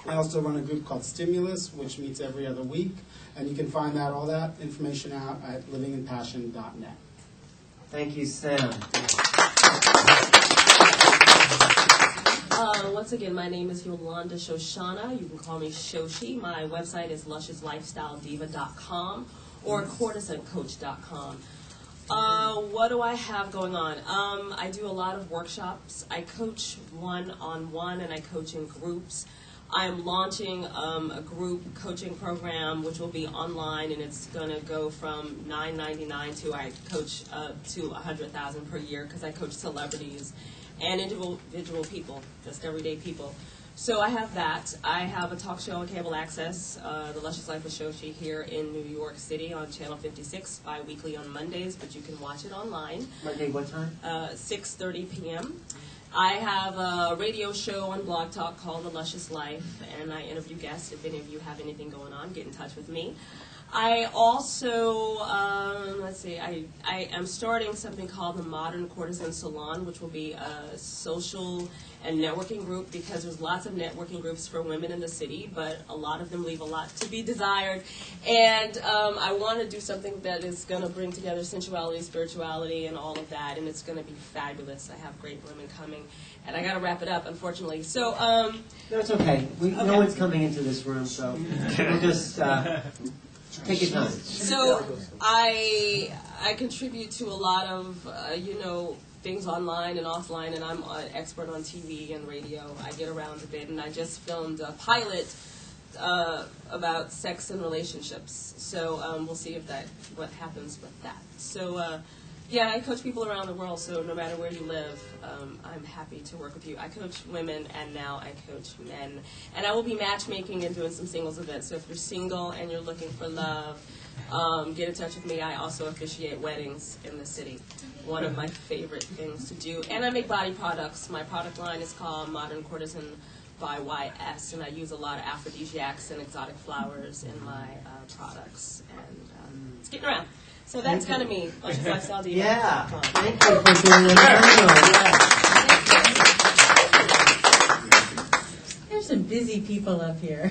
I also run a group called Stimulus, which meets every other week, and you can find all that information out at livinginpassion.net. Thank you, Sam. Once again, my name is Yolanda Shoshana. You can call me Shoshi. My website is lusciouslifestylediva.com or courtesancoach.com. What do I have going on? I do a lot of workshops. I coach one-on-one and I coach in groups. I'm launching a group coaching program which will be online, and it's going to go from $9.99 to I coach to $100,000 per year because I coach celebrities and individual people, just everyday people. So I have that. I have a talk show on cable access, The Luscious Life of Shoshi, here in New York City on Channel 56, bi-weekly on Mondays, but you can watch it online. Monday, what time? 6:30 p.m. I have a radio show on Blog Talk called The Luscious Life, and I interview guests. If any of you have anything going on, get in touch with me. I also, I am starting something called the Modern Courtesan Salon, which will be a social and networking group, because there's lots of networking groups for women in the city, but a lot of them leave a lot to be desired. And I want to do something that is going to bring together sensuality, spirituality, and all of that, and it's going to be fabulous. I have great women coming, and I got to wrap it up, unfortunately. So, No, it's okay. No one's coming into this room, so we'll just take your time. So I contribute to a lot of things online and offline, and I'm an expert on TV and radio. I get around a bit, and I just filmed a pilot about sex and relationships. So we'll see what happens with that. So yeah, I coach people around the world. So no matter where you live, I'm happy to work with you. I coach women, and now I coach men, and I will be matchmaking and doing some singles events. So if you're single and you're looking for love, get in touch with me. I also officiate weddings in the city. One of my favorite things to do. And I make body products. My product line is called Modern Courtesan by YS, and I use a lot of aphrodisiacs and exotic flowers in my products. And it's getting around. So that's kind of me. Luscious Lifestyle Diva. Yeah. Thank you for doing that. There's some busy people up here.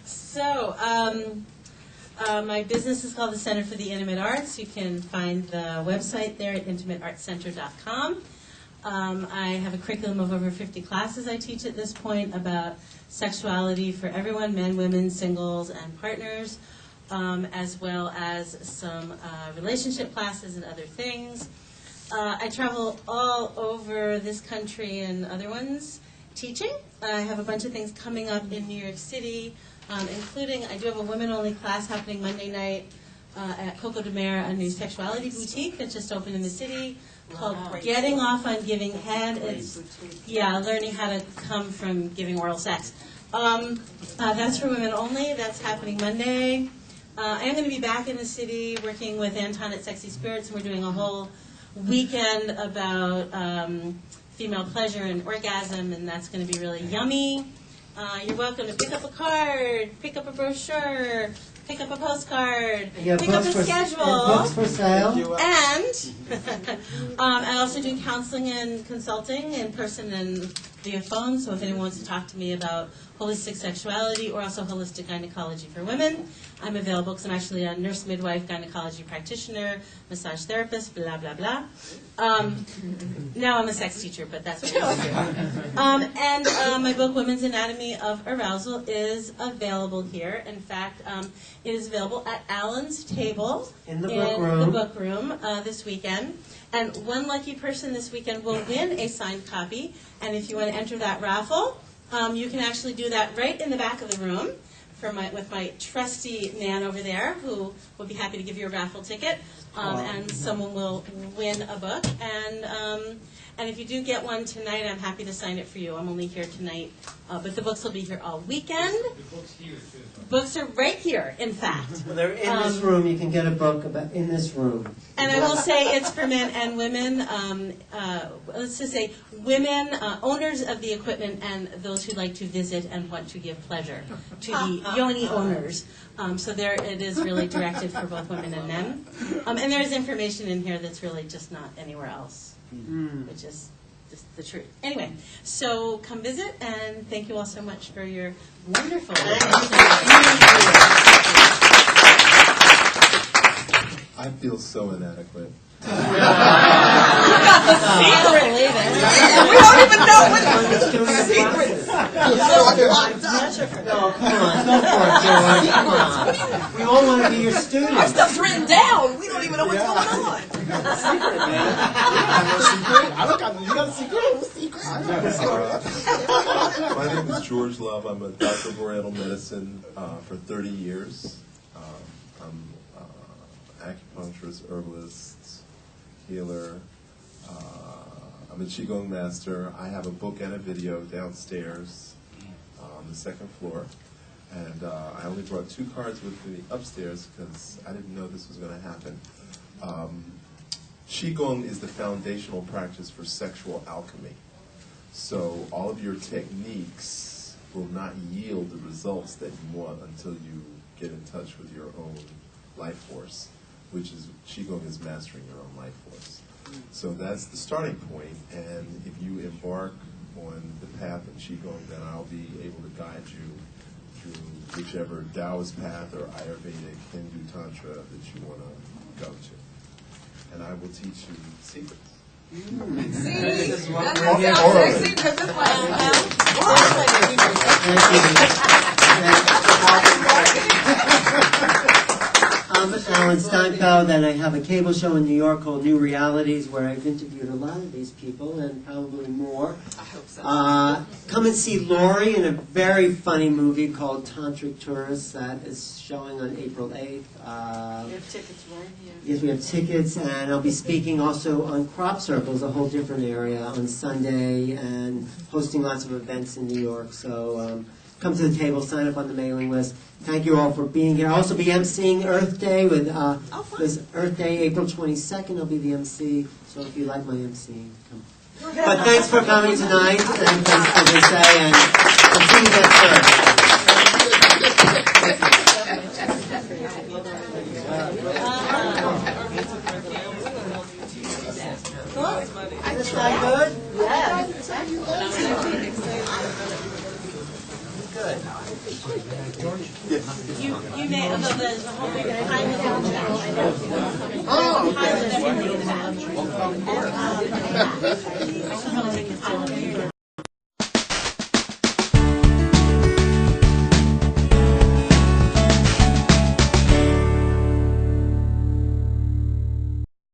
So, my business is called the Center for the Intimate Arts. You can find the website there at intimateartscenter.com. I have a curriculum of over 50 classes I teach at this point about sexuality for everyone, men, women, singles, and partners, as well as some relationship classes and other things. I travel all over this country and other ones teaching. I have a bunch of things coming up in New York City, including I do have a women-only class happening Monday night at Coco de Mer, a new sexuality boutique that just opened in the city called Getting Off on Giving Head. It's learning how to come from giving oral sex. That's for women only. That's happening Monday. I am going to be back in the city working with Anton at Sexy Spirits, and we're doing a whole weekend about female pleasure and orgasm, and that's going to be really yummy. You're welcome to pick up a card, pick up a brochure, pick up a postcard, pick up a schedule. Books for sale. And I also do counseling and consulting in person and via phone, so if anyone wants to talk to me about holistic sexuality or also holistic gynecology for women, I'm available because I'm actually a nurse midwife, gynecology practitioner, massage therapist, blah, blah, blah. Now I'm a sex teacher, but that's what I do. And my book, Women's Anatomy of Arousal, is available here. In fact, it is available at Alan's Table in the book room this weekend. And one lucky person this weekend will win a signed copy. And if you want to enter that raffle, you can actually do that right in the back of the room with my trusty man over there who will be happy to give you a raffle ticket. And someone will win a book. And if you do get one tonight, I'm happy to sign it for you. I'm only here tonight, but the books will be here all weekend. The book's here too. Books are right here, in fact. Well, they're in this room. You can get a book in this room. And I will say it's for men and women. Let's just say women, owners of the equipment, and those who like to visit and want to give pleasure to the yoni owners. So there it is really directed for both women and men. And there's information in here that's really just not anywhere else, which is just the truth. Anyway, so come visit, and thank you all so much for your wonderful attention. I feel so inadequate. I don't believe it. We don't even know what the secrets. No, come on, go for it, George. Come on. We all want to be your students. Our stuff's written down. We don't even know what's going on. Secret, man. I don't got you got a secret? What's secret? I got a secret. My name is George Love. I'm a doctor of Oriental medicine for 30 years. I'm acupuncturist, herbalist, healer. I'm a Qigong master. I have a book and a video downstairs on the second floor. And I only brought 2 cards with me upstairs because I didn't know this was going to happen. Qigong is the foundational practice for sexual alchemy. So all of your techniques will not yield the results that you want until you get in touch with your own life force, which is, Qigong is mastering your own life force. So that's the starting point, and if you embark on the path of Qigong, then I'll be able to guide you through whichever Taoist path or Ayurvedic, Hindu Tantra that you want to go to. And I will teach you secrets. I'm Alan Steinfeld, and I have a cable show in New York called New Realities, where I've interviewed a lot of these people, and probably more. I hope so. Come and see Lori in a very funny movie called Tantric Tourist that is showing on April 8th. We have tickets right here. Yes, we have tickets, and I'll be speaking also on Crop Circles, a whole different area, on Sunday, and hosting lots of events in New York. So come to the table, sign up on the mailing list. Thank you all for being here. I'll also be emceeing Earth Day with this Earth Day, April 22nd. I'll be the MC, so if you like my emceeing, come. But thanks for coming tonight, and thanks for this day, and we'll see you next Thursday. Is that good? Yeah. Good. You may, although there's a whole big time Oh, okay. of